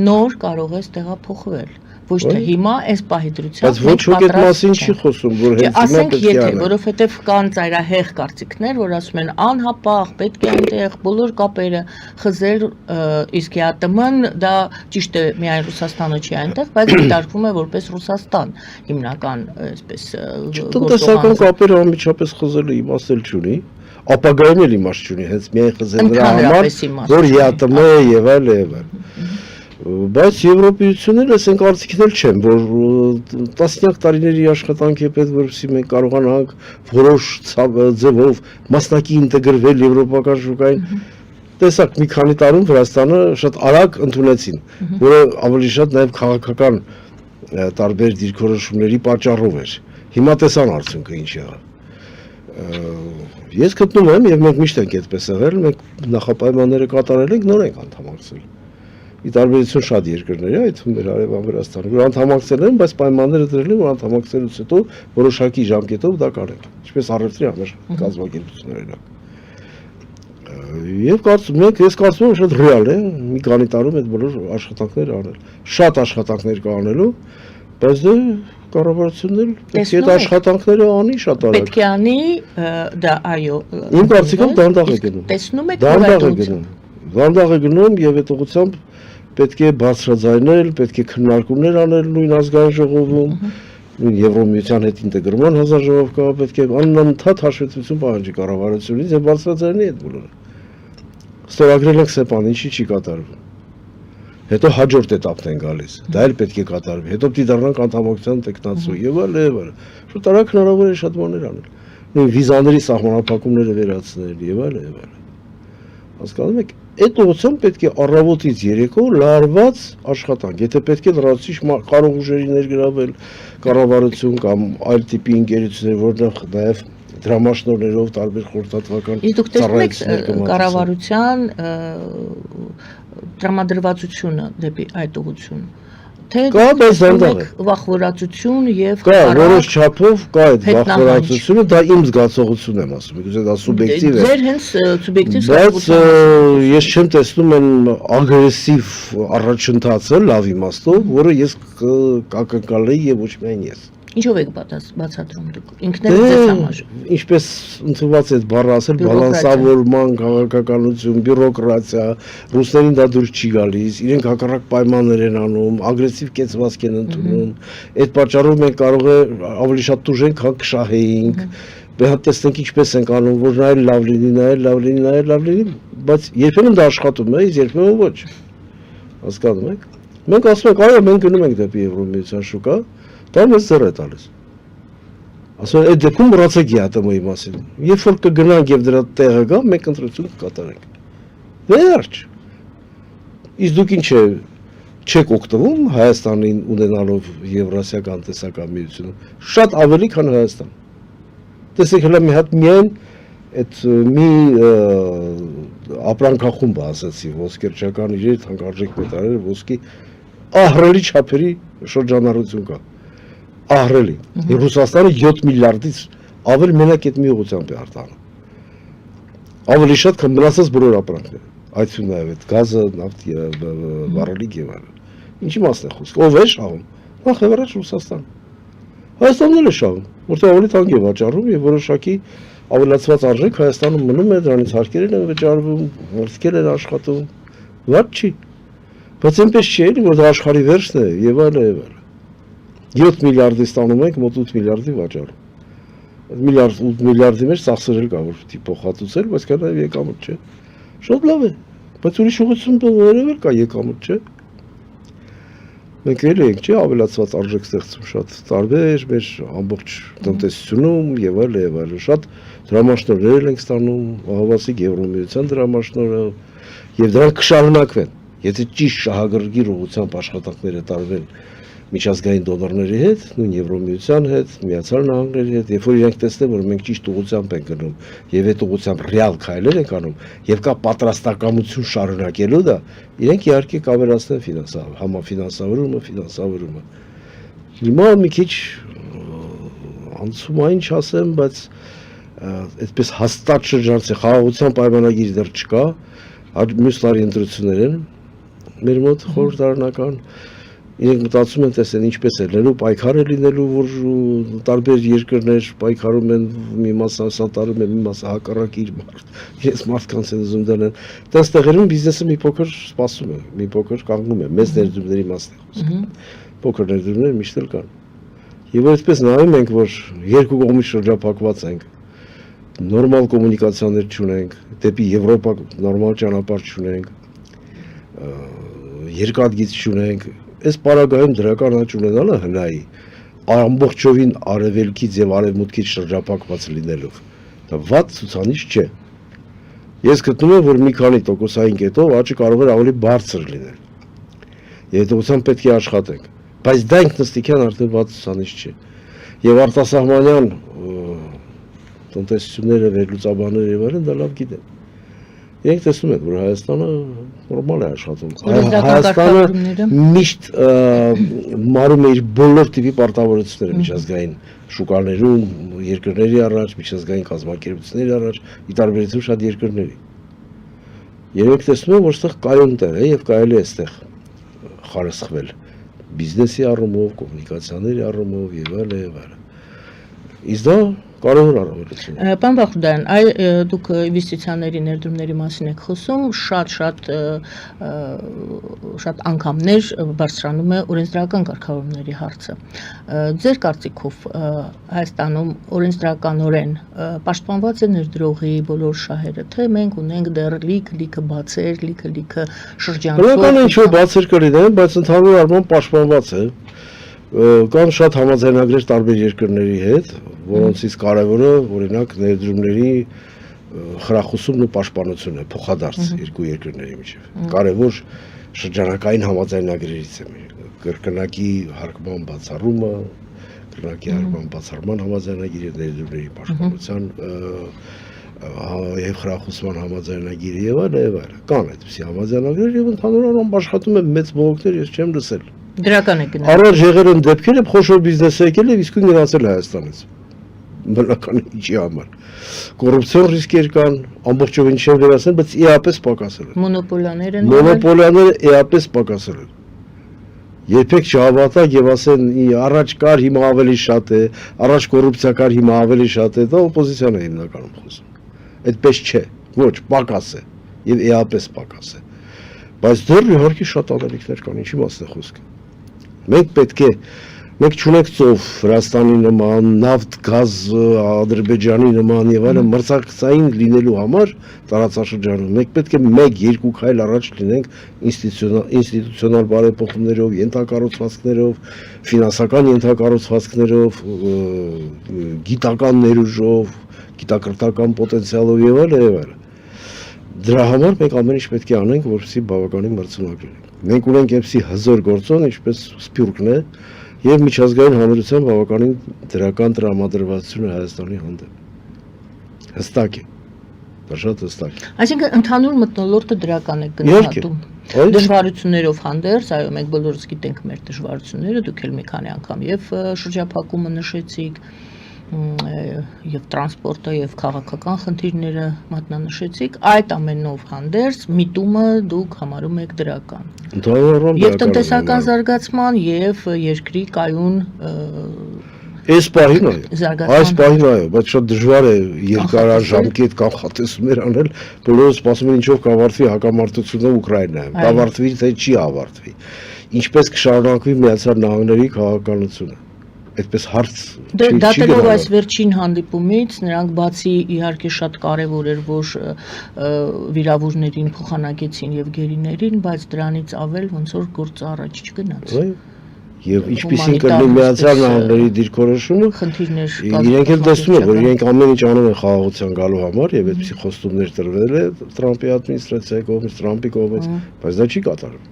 նոր կարող է տեղափոխվել։ Ոչ թե հիմա այս պահի դրությամբ բայց ոչ ոք այդ մասին չի խոսում, որ հենց հիմա պետք է անեն, որովհետև կան ծայրահեղ կարծիքներ, որ ասում են անհապաղ պետք է այնտեղ բոլոր կապերը խզել, իսկ ԵԱՏՄ-ն դա ճիշտ է միայն Ռուսաստանը չի այնտեղ, բայց դիտարկվում է որպես Ռուսաստան հիմնական այսպես տնտեսական կապերը անմիջապես խզելը իմաստ չունի, ապագայում էլ իմաստ չունի, հենց միայն խզել դրա համար, որ ԵԱՏՄ է եւ այլ եւ այլ։ Բայց Եվրոպայությունները ասենք կարծիքներ չեն, որ տասնյակ տարիների աշխատանք է պետք, որպեսզի մենք կարողանանք որոշ ձևով մասնակի ինտեգրվել եվրոպական շուկային։ Տեսակ մի քանի տարում Վրաստանը շատ արագ ընդունեցին, որը ավելի շատ նաև քաղաքական տարբեր դիրքորոշումների պատճառով էր։ Հիմա տեսան արդյունքը ինչ եղավ։ Ես գտնում եմ եւ մենք միշտ ենք այդպես եղել, մենք նախապայմանները կատարել ենք, նոր ենք անդամակցել։ Ի տարբերություն շատ երկրների, այդ մեր հարևան Վրաստանը, որ անդամակցել են, բայց պայմանները դրել են, որ անդամակցելուց հետո որոշակի ժամկետով դա կարենք, ինչպես առևտրի համար կազմակերպություններն։ Եվ ես կարծում եմ շատ ռեալ է մի քանի տարում այդ բոլոր աշխատանքները անել։ Շատ աշխատանքներ կա անելու, բայց դե կառավարությունն պետք է այդ աշխատանքները անի շատ արագ։ Պետք է անի, դա այո։ Իմ կարծիքով դանդաղ է գնում։ Տեսնում եք, դանդաղ է գնում։ Դանդաղ է գնում եւ այդ ուղղությամբ պետք է բարձրաձայնել, պետք է քննարկումներ անել նույն ազգային ժողովում, նույն Եվրոմիության հետ ինտեգրման հանձնաժողով կա, պետք է անընդհատ հաշվետվություն պահանջի կառավարությունից եւ բարձրաձայնի այդ բոլորը։ Ստորագրել ենք ՍԵՊԱ-ն, ինչի չի կատարվում։ Հետո հաջորդ էտապն են գալիս։ Դա էլ պետք է կատարվի։ Հետո պիտի դառնանք անդամակցության տեխնացու եւ այլ եւ այլ։ Շուտ արագ հնարավոր է շատ բաներ անել։ Նույն վիզաների սահմանափակումները վերացնել եւ այլ եւ այլ։ Հասկանում եք, այդ ուղղությամբ պետք է առավոտից երեկո լարված աշխատանք։ Եթե պետք է լրացուցիչ կարող ուժերի ներգրավել կառավարություն կամ այլ տիպի ընկերություններ, որտեղ նաև դրամաշնորհներով տարբեր խորհրդատվական ծառայություններ կառավարության տրամադրվածությունը դեպի այդ ուղղություն։ Թե վախվորացություն եւ կա որոշ չափով կա այդ վախվորացությունը, դա իմ զգացողությունն եմ ասում, գուցե դա սուբյեկտիվ է։ Ձեր հենց սուբյեկտիվ զգացողություն։ Բայց ես չեմ տեսնում այն ագրեսիվ առաջընթացը լավ իմաստով, որը ես կակնկալեի եւ ոչ միայն ես։ Ինչով եք բացատրում դուք։ Ինքներդ ձեզ համար։ Ինչպես ընդունված է բառը ասել, բալանսավորման, քաղաքականություն, բյուրոկրատիա, ռուսներին դա դուրս չի գալիս, իրենք հակառակ պայմաններ են անում, ագրեսիվ կեցվածք են ընդունում։ Այդ պատճառով մենք կարող է ավելի շատ տուժենք, քան կշահեինք։ Տեսնենք ինչպես ենք անում, որ նայել լավ լինի, նայել լավ լինի, նայել լավ լինի, բայց երբեմն դա աշխատում է, իսկ երբեմն ոչ։ Հասկանում եք։ Մենք ասում ենք, այո, մենք գնում ենք դեպի Եվրոմիության շուկա, դա մեզ ձեռ է տալիս։ Ասում այդ դեպքում մոռացեք ԵԱՏՄ-ի մասին։ Երբ որ կգնանք եւ դրա տեղը գա, մենք ընտրություն կկատարենք։ Վերջ։ Իսկ դուք ինչ չեք օգտվում Հայաստանին ունենալով Եվրասիական տնտեսական միությունը, շատ ավելի քան Հայաստան։ Տեսեք հələ մի հատ միայն այդ մի ապրանքախումբը ասացի, ոսկերչական իր թանկարժեք մետաղերը, ոսկի ահռելի չափերի շրջանառություն կա։ Ահռելի։ Ռուսաստանը 7 միլիարդից ավելի մենակ այդ մի ուղղությամբ է արտանում։ Ավելի շատ քան մնացած բոլոր ապրանքները։ Այդու նաև այդ գազը, նավթը, վառելիք եւ այլն։ Ինչի մասն է խոսքը։ Ով է շահում։ Նախ եւ առաջ Ռուսաստանը։ Հայաստանն էլ է շահում, որտեղ ավելի թանկ է վաճառում եւ որոշակի ավելացված արժեք Հայաստանում մնում է, դրանից հարկերն են վճարվում, մարտիկներ են աշխատում։ Ված չի։ Բայց այնպես չի էլի, որ դա աշխարհի վերջն է եւ այլն եւ այլն։ 7 միլիարդի ստանում ենք, մոտ 8 միլիարդի վաճառում։ Միլիարդ 8 միլիարդի մեջ ծախսերել կա որ պիտի փոխհատուցել, բայց կա նաև եկամուտ չէ։ Շատ լավ է, բայց ուրիշ ուղղություններով էլ կա եկամուտ, չէ։ Մենք էլ ենք, չէ, ավելացված արժեք ստեղծում շատ տարբեր մեր ամբողջ տնտեսությունում եւ այլն, շատ դրամաշնորհներ ենք ստանում, ահավասիկ Եվրոմիության դրամաշնորհը եւ դրանք կշարունակվեն, եթե ճիշտ շահագրգիռ ուղղությամբ աշխատանքները տարվեն միջազգային դոնորների հետ, նույն Եվրոմիության հետ, Միացյալ Նահանգների հետ, երբ որ իրենք տեսնեն, որ մենք ճիշտ ուղղությամբ ենք գնում եւ այդ ուղղությամբ ռեալ քայլեր ենք անում եւ կա պատրաստակամություն շարունակելու դա, իրենք իհարկե կավելացնեն ֆինանսավորումը։ Հիմա մի քիչ անցումային չասեմ, բայց այդպես հաստատ շրջանցի խաղաղության պայմանագիր դեռ չկա, մյուս տարի ընտրություններ են մեր մոտ խորհրդարանական իրենք մտածում են տեսեն ինչպես է լինելու, պայքար է լինելու, որ տարբեր երկրներ պայքարում են, մի մասը սատարում են, մի մասը հակառակ իրենց մարդկանց են ուզում դնել։ Տես տեղերում բիզնեսը մի փոքր սպասում է, մի փոքր կանգնում է, մեծ ներդրումների մասն է խոսքը։ Փոքր ներդրումներ միշտ էլ կան։ Եվ այսպես նայում ենք, որ երկու կողմից շրջափակված ենք, նորմալ կոմունիկացիաներ չունենք, դեպի Եվրոպա նորմալ ճանապարհ չունենք, երկաթգիծ չունենք, այս պարագայում դրական աճ ունենալը հնայի ամբողջովին արևելքից եւ արևմուտքից շրջափակված լինելով դա վատ ցուցանիշ չէ։ Ես գտնում եմ, որ մի քանի տոկոսային կետով աճը կարող է ավելի բարձր լինել։ Եվ դուքսան պետք է աշխատենք, բայց դա ինքնըստինքյան արդեն վատ ցուցանիշ չէ։ Եվ արտասահմանյան տնտեսությունները, վերլուծաբանները եւ այլն դա լավ գիտեն։ Իրենք տեսնում են, որ Հայաստանը նորմալ է աշխատում։ Հայաստանը միշտ մարում է իր բոլոր տիպի պարտավորությունները միջազգային շուկաներում, երկրների առաջ, միջազգային կազմակերպությունների առաջ, ի տարբերություն շատ երկրների։ Երեք տեսնում են, որ այստեղ կայուն տեղ է եւ կարելի է այստեղ խարսխվել բիզնեսի առումով, կոմունիկացիաների առումով եւ այլն։ Իսկ դա կարևոր առավելություն։ Պարոն Բախուդարյան, դուք ինվեստիցիաների ներդրումների մասին եք խոսում, շատ անգամներ բարձրանում է օրենսդրական կարգավորումների հարցը։ Ձեր կարծիքով Հայաստանում օրենսդրականորեն պաշտպանված է ներդրողի բոլոր շահերը, թե մենք ունենք դեռ լիքը բացեր, լիքը շրջանցող։ Բնական ինչ-որ բացեր կլինեն, բայց ընդհանուր առմամբ պաշտպանված է։ Կան շատ համաձայնագրեր տարբեր երկրների հետ, որոնցից կարևորը օրինակ ներդրումների խրախուսումն ու պաշտպանությունն է, փոխադարձ երկու երկրների միջև։ Կարևոր շրջանակային համաձայնագրերից է կրկնակի հարկման բացառումը, կրկնակի հարկման բացառման համաձայնագիրը, ներդրումների պաշտպանության եւ խրախուսման համաձայնագիրը եւ այլն։ Կան այդպիսի համաձայնագրեր եւ ընդհանուր առմամբ աշխատում են մեծ բողոքներ, ես չեմ լսել։ Դրական է գնալ։ Առաջ եղել են դեպքեր, երբ խոշոր բիզնես է եկել եւ իսկույն գնացել Հայաստանից։ Բնական ինչի համար։ Կոռուպցիոն ռիսկեր կան, ամբողջովին չեմ վերացնել, բայց իհապես պակասել են։ Մոնոպոլիաները իհապես պակասել են։ Երբեք չհավատակ եւ ասեն առաջ կար, հիմա ավելի շատ է, առաջ կոռուպցիա կար, հիմա ավելի շատ է, դա օպոզիցիան է հիմնականում խոսում։ Այդպես չէ, ոչ, պակաս է եւ իհապես պակաս է։ Բայց դեռ իհարկե շատ անելիքներ կան, ինչի մասն է խոսքը։ Մենք չունենք ծով Վրաստանի նման, նավթ, գազ, Ադրբեջանի նման եւ այլն մրցակցային լինելու համար տարածաշրջանում մենք պետք է 1-2 քայլ առաջ լինենք ինստիտուցիոնալ բարեփոխումներով, ենթակառուցվածքներով, ֆինանսական ենթակառուցվածքներով, գիտական ներուժով, գիտակրթական պոտենցիալով եւ այլն։ Դրա համար մենք ամեն ինչ պետք է անենք, որպեսզի բավականին մրցունակ լինենք։ Մենք ունենք այնպիսի հզոր գործոն, ինչպես Սփյուռքն է, եւ միջազգային հանրության բավականին դրական տրամադրվածություն է Հայաստանի հանդեպ։ Հստակ է։ Դա շատ հստակ է։ Այսինքն ընդհանուր մթնոլորտը դրական է գնահատում։ Դժվարություններով հանդերձ, այո, մենք բոլորս գիտենք մեր դժվարությունները, դուք էլ մի քանի անգամ եւ շրջափակումը նշեցիք, եւ տրանսպորտը եւ քաղաքական խնդիրները մատնանշեցիք, այդ ամենով հանդերձ միտումը դուք համարում եք դրական։ Եվ տնտեսական զարգացման եւ երկրի կայուն Այս պահին այո, բայց շատ դժվար է երկարաժամկետ կանխատեսումներ անել, բոլորը սպասում են ինչով կավարտվի հակամարտությունը Ուկրաինայում, կավարտվի թե չի ավարտվի, ինչպես կշարունակվի Միացյալ Նահանգների քաղաքականությունը, այդպես հարց չի դատելով այս վերջին հանդիպումից, նրանք բացի իհարկե շատ կարևոր էր, որ վիրավորներին փոխանակեցին եւ գերիներին, բայց դրանից ավել ոնց որ գործը առաջ չգնաց։ Եվ ինչպիսին կլինի Միացյալ Նահանգների դիրքորոշումը, իրենք էլ տեսնում են, որ իրենք ամեն ինչ անում են խաղաղության գալու համար եւ այդպիսի խոստումներ տրվել է Տրամպի ադմինիստրացիայի կողմից, Տրամպի կողմից, բայց դա չի կատարվում։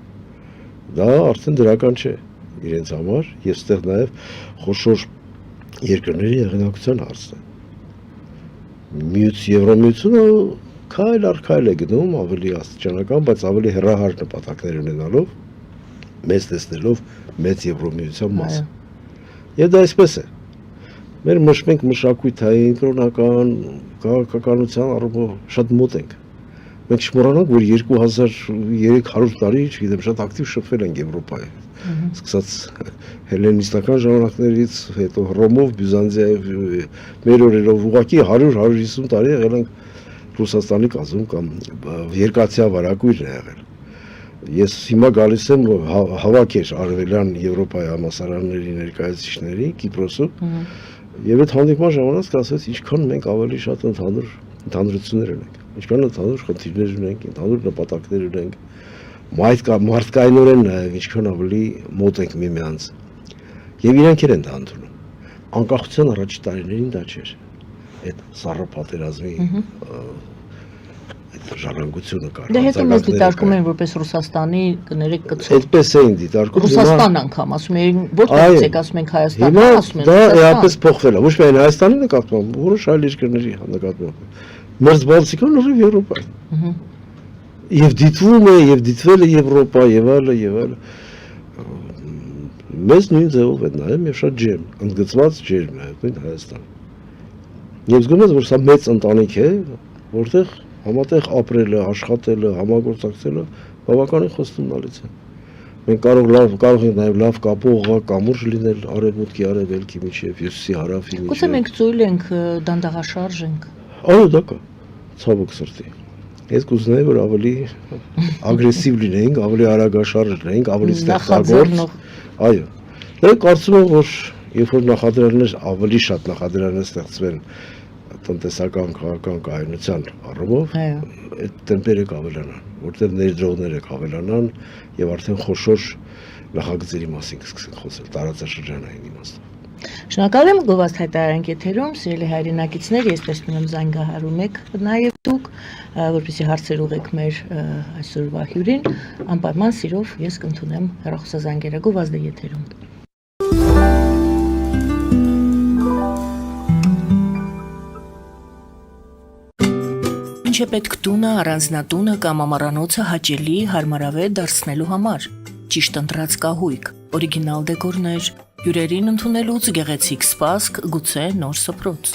Դա արդեն դրական չէ իրենց համար եւ ստեղ նաեւ խոշոր երկրների եղանակության հարցն է։ Եվրամիությունը քայլ առ քայլ է գնում ավելի աստիճանական, բայց ավելի հեռահար նպատակներ ունենալով, մեծ տեսնելով մեծ Եվրամիության մասը։ Եվ դա այսպես է։ Մենք մշակութային, կրոնական, քաղաքականության առումով շատ մոտ ենք։ Մենք չմոռանանք, որ 2300 տարի, չգիտեմ, շատ ակտիվ շփվել ենք Եվրոպայով։ Սկսած հելենիստական ժամանակներից, հետո Հռոմով, Բյուզանդիայով, մեր օրերով ուղղակի 100-150 տարի եղել ենք Ռուսաստանի կազմում կամ երկաթյա վարակույրն է եղել։ Ես հիմա գալիս եմ հավաքեր արևելյան Եվրոպայի համալսարանների ներկայացուցիչների Կիպրոսում եւ այդ հանդիպման ժամանակ ասաց ինչքան մենք ավելի շատ ընդհանրություններ ունենք, ինչքան ընդհանուր խնդիրներ ունենք, ընդհանուր նպատակներ ունենք, մարդկայինորեն նաեւ ինչքան ավելի մոտ ենք միմյանց։ Եվ իրենք են դա ընդունում։ Անկախության առաջի տարիներին դա չէր։ Այդ սառը պատերազմի ժառանգությունը կար։ Դե հետո մեզ դիտարկում են որպես Ռուսաստանի կներեք կցող։ Այդպես էին դիտարկում։ Ռուսաստան անգամ ասում էին, որտեղ եք ասում ենք Հայաստանը, ասում են Դա էապես փոխվել է, ոչ միայն Հայաստանի նկատմամբ, որոշ այլ երկրների նկատմամբ։ Մերձբալտիկան ուղիղ Եվրոպա։ Եվ դիտվում է, եւ դիտվել է Եվրոպա, եւ այլը։ Մեզ նույն ձևով է նայում եւ շատ ջերմ, ընդգծված ջերմ է նույն Հայաստանը։ Եվ զգում ես, որ սա մեծ ընտանիք է, որտեղ համատեղ ապրելը, աշխատելը, համագործակցելը բավականին խոստումնալից է։ Մենք կարող ենք նաև լավ կապող կամուրջ լինել արևմուտքի արևելքի միջև, հյուսիսի հարավի միջև։ Գուցե մենք ծույլ ենք, դանդաղաշարժ ենք։ Այո, դա կա, ցավոք սրտի։ Ես կուզենայի, որ ավելի ագրեսիվ լինենք, ավելի արագաշարժ լինենք, ավելի ստեղծագործ։ Այո։ Դե կարծում եմ, որ երբ որ նախադրյալներ ավելի շատ նախադրյալներ ստեղծվեն տնտեսական քաղաքական կայունության առումով, այդ տեմպերը կավելանան, որտեղ ներդրողները կավելանան եւ արդեն խոշոր նախագծերի մասին կսկսեն խոսել տարածաշրջանային իմաստով։ Շնորհակալ եմ, Գովազդ հայտարարենք եթերում, սիրելի հայրենակիցներ, ես տեսնում եմ զանգահարում եք նաեւ դուք, որպեսզի հարցեր ուղեք մեր այսօրվա հյուրին, անպայման սիրով ես կընդունեմ հեռախոսազանգերը Գովազդը եթերում։ Ինչ է պետք տունը, առանձնատունը կամ ամառանոցը հաճելի, հարմարավետ դարձնելու համար։ Ճիշտ ընտրած կահույք, օրիգինալ դեկորներ, հյուրերին ընդունելուց գեղեցիկ սպասք, գուցե նոր սփռոց։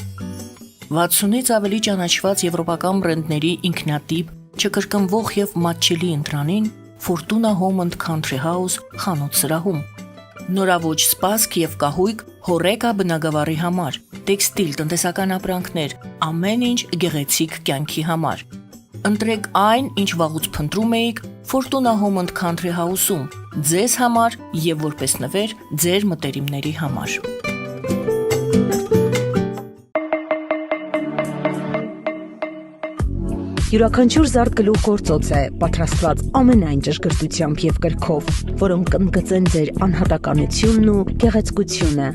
60-ից ավելի ճանաչված եվրոպական բրենդների ինքնատիպ, չկրկնվող եւ մատչելի ընտրանին Fortuna Home and Country House խանութ սրահում։ Նորավոճ սպասք եւ կահույք հորեկա բնագավառի համար, տեքստիլ, տնտեսական ապրանքներ, ամեն ինչ գեղեցիկ կյանքի համար։ Ընտրեք այն, ինչ վաղուց փնտրում էիք Fortuna Home and Country House-ում, ձեզ համար եւ որպես նվեր ձեր մտերիմների համար։ Յուրաքանչյուր զարդ գլուխ գործոց է, պատրաստված ամենայն ճշգրտությամբ եւ կրքով, որոնք կընդգծեն ձեր անհատականությունն ու գեղեցկությունը։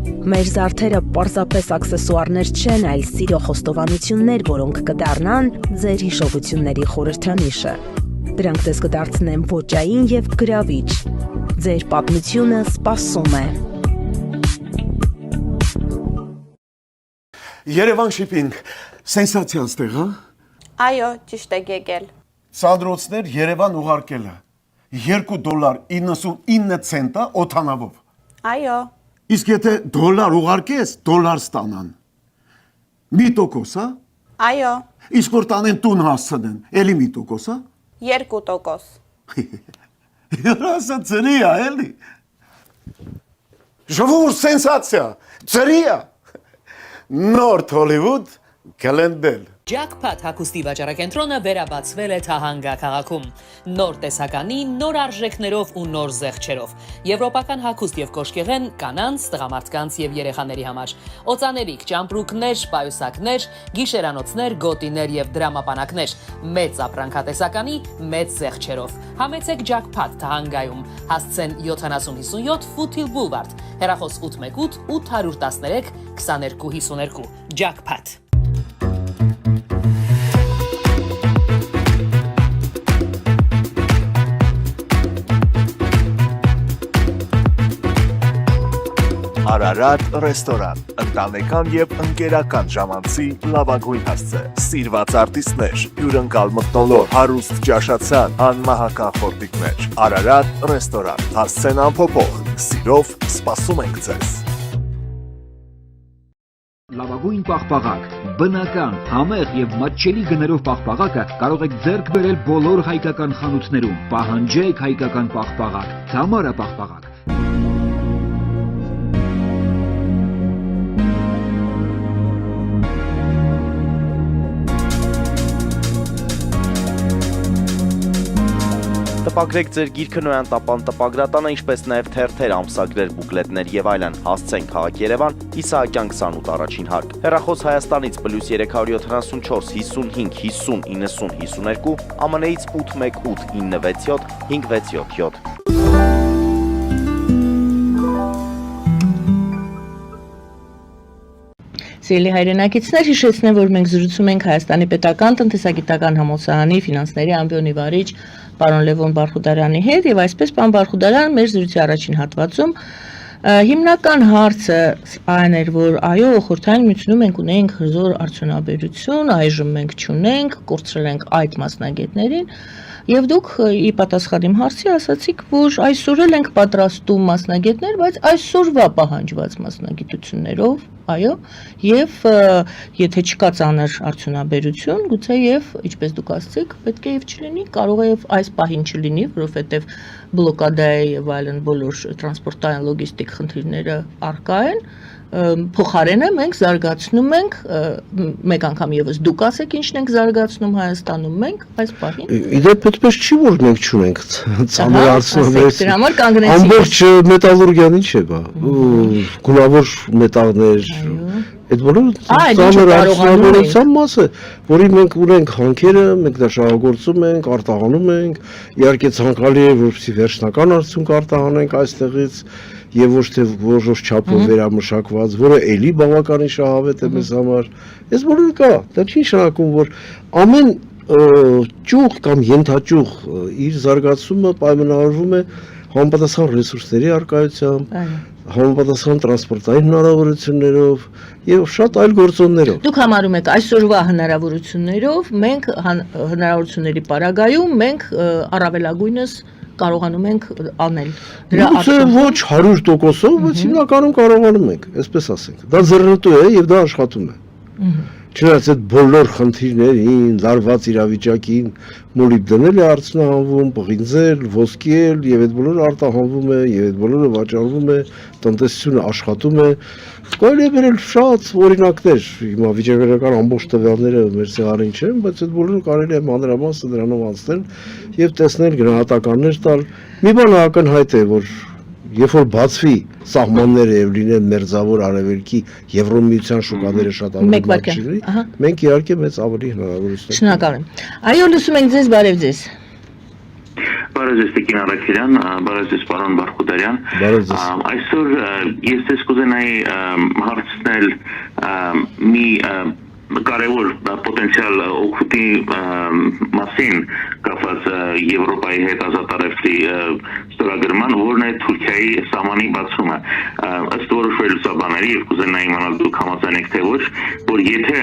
Մեր զարդերը պարզապես աքսեսուարներ չեն, այլ սիրո խոստովանություններ, որոնք կդառնան ձեր հիշողությունների խորհրդանիշը։ Դրանք ձեզ կդարձնեն ոճային եւ գրավիչ։ Ձեր պատմությունը սպասում է։ Երևան շիփինգ, սենսացիա ստեղ, հա։ Այո, ճիշտ եք եկել։ Սանդրոցներ Երևան ուղարկելը $2.99 օթանավով։ Այո, Իսկ եթե դոլար ուղարկես, դոլար ստանան։ 1%, հա։ այո, Իսկ որ տանեն տուն հասցնեն, էլի 1%, հա։ 2%։ Երասը ծրի է, էլի։ Ժողովուրդ սենսացիա, ծրի է։ Նորթ Հոլիվուդ կլենդել։ Jackpot հագուստի վաճառակենտրոնը վերաբացվել է Թահանգա քաղաքում։ Նոր տեսականի, նոր արժեքներով ու նոր զեղչերով։ Եվրոպական հագուստ եւ կոշկեղեն կանանց, տղամարդկանց եւ երեխաների համար։ Օծաներիք, ճամպրուկներ, պայուսակներ, գիշերանոցներ, գոտիներ եւ դրամապանակներ։ Մեծ ապրանքատեսականի, մեծ զեղչերով։ Համեցեք Jackpot Թահանգայում։ Հասցեն 7057 Foothill Boulevard։ Հեռախոս 818 813 2252։ Jackpot։ Արարատ ռեստորան, ընտանեկան եւ ընկերական ժամանցի լավագույն հասցե, սիրված արտիստներ, հյուրընկալ մթնոլորտ, հարուստ ճաշացան, անմահական խորտիկներ, Արարատ ռեստորան, հասցեն անփոփոխ, սիրով սպասում ենք ձեզ։ Լավագույն պաղպաղակ, բնական, համեղ եւ մատչելի գներով պաղպաղակը կարող եք ձեռք բերել բոլոր հայկական խանութներում։ Պահանջեք հայկական պաղպաղակ, Թամարա պաղպաղակ։ Տպագրեք ձեր գիրքը Նոյան տապան տպագրատանը, ինչպես նաև թերթեր, ամսագրեր, բուկլետներ եւ այլն։ Հասցեն քաղաք Երևան, Իսահակյան 28 առաջին հարկ։ Հեռախոս Հայաստանից +374 55 50 90 52, ԱՄՆ-ից 818 967 567։ Սիրելի հայրենակիցներ, հիշեցնեմ, որ մենք զրուցում ենք Հայաստանի պետական տնտեսագիտական համալսարանի ֆինանսների ամբիոնի վարիչ պարոն Լևոն Բարխուդարյանի հետ եւ այսպես պարոն Բարխուդարյան մեր զրույցի առաջին հատվածում հիմնական հարցը այն էր, որ այո, խորհրդային միությունում մենք ունենք հզոր արդյունաբերություն, այժմ մենք չունենք, կորցրել ենք այդ մասնագետներին եւ դուք ի պատասխան իմ հարցի ասացիք, որ այսօր էլ ենք պատրաստում մասնագետներ, բայց այսօրվա պահանջված մասնագիտություններով, այո, եւ եթե չկա ծանր արդյունաբերություն, գուցե եւ ինչպես դուք ասացիք, պետք է եւ չլինի, կարող է եւ այս պահին չլինի, որովհետեւ բլոկադայի եւ այլն բոլոր տրանսպորտային լոգիստիկ խնդիրները առկա են, փոխարենը մենք զարգացնում ենք, մեկ անգամ եւս դուք ասեք ինչն ենք զարգացնում Հայաստանում, մենք այս պահին։ Իդեպ այդպես չի, որ մենք չունենք ծանր արդյունաբերություն։ Դրա համար կանգնեցինք։ Ամբողջ մետալուրգիան ինչ է բա, գունավոր մետաղներ, այդ բոլորը ծանր արդյունաբերության մաս է, որի մենք ունենք հանքերը, մենք դա շահագործում ենք, արտահանում ենք, իհարկե ցանկալի է, որպեսզի վերջնական արդյունք արտահանենք այստեղից եւ ոչ թե որոշ չափով վերամշակված, որը էլի բավականին շահավետ է մեզ համար։ Այս բոլորը կա, դա չի նշանակում, որ ամեն ճյուղ կամ ենթաճյուղ իր զարգացումը պայմանավորվում է համապատասխան ռեսուրսների առկայությամբ, համապատասխան տրանսպորտային հնարավորություններով եւ շատ այլ գործոններով։ Դուք համարում եք այսօրվա հնարավորություններով, մենք հնարավորությունների պարագայում մենք առավելագույնս կարողանում ենք անել։ Դրա ոչ 100%-ով, բայց հիմնականում կարողանում ենք, այսպես ասենք։ Դա ձեռնտու է եւ դա աշխատում է։ Չնայած այդ բոլոր խնդիրներին, լարված իրավիճակին, մոլիբդենել է արդյունահանվում, պղինձել, ոսկել եւ այդ բոլորը արտահանվում է եւ այդ բոլորը վաճառվում է, տնտեսությունը աշխատում է։ Կարելի է բերել շատ օրինակներ, հիմա վիճակագրական ամբողջ տվյալները մեր սեղանին չեն, բայց այդ բոլորը կարելի է մանրամասը դրանով անցնել եւ տեսնել գնահատականներ տալ։ Մի բան ակնհայտ է, որ երբ որ բացվի սահմանները եւ լինեն մերձավոր արևելքի Եվրոմիության շուկաները շատ ավելի բաց լինի, մենք իհարկե մեծ ավելի հնարավորություններ։ Շնորհակալ եմ։ Այո, լսում ենք ձեզ, բարև ձեզ։ Բարև ձեզ Տիկին Արաքելյան, բարև ձեզ պարոն Բարխուդարյան։ Բարև ձեզ։ Այսօր ես ձեզ կուզենայի հարցնել մի կարևոր պոտենցիալ օգուտի մասին կապված Եվրոպայի հետ ազատարևտրի ստորագրման, որն է Թուրքիայի սահմանի բացումը։ Ըստ որոշ վերլուծաբանների եւ կուզենայի իմանալ դուք համաձայն եք թե ոչ, որ եթե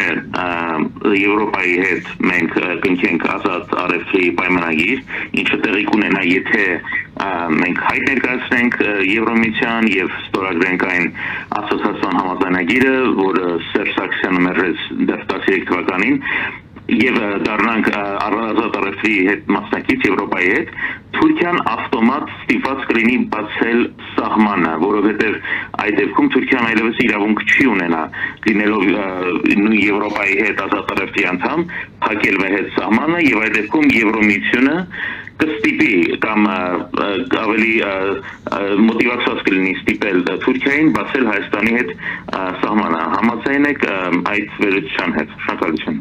Եվրոպայի հետ մենք կնքենք ազատ արևտրի պայմանագիր, ինչը տեղի կունենա, եթե մենք հայտ ներկայացնենք Եվրոմիության եւ ստորագրենք այն ասոցիացիոն համաձայնագիրը, որը Սերժ Սարգսյանը մերժեց դեռ 13 թվականին, եւ դառնանք ազատ արևտրի հետ մասնակից Եվրոպայի հետ, Թուրքիան ավտոմատ ստիպված կլինի բացել սահմանը, որովհետեւ այդ դեպքում Թուրքիան այլևս իրավունք չի ունենա լինելով նույն Եվրոպայի հետ ազատ արևտրի անդամ, փակել մեհետ սահմանը եւ այդ դեպքում Եվրոմիությունը կստիպի կամ ավելի մոտիվացված կլինի ստիպել Թուրքիային բացել Հայաստանի հետ սահմանը։ Համաձայն եք այդ վերլուծության հետ։ Շնորհակալություն։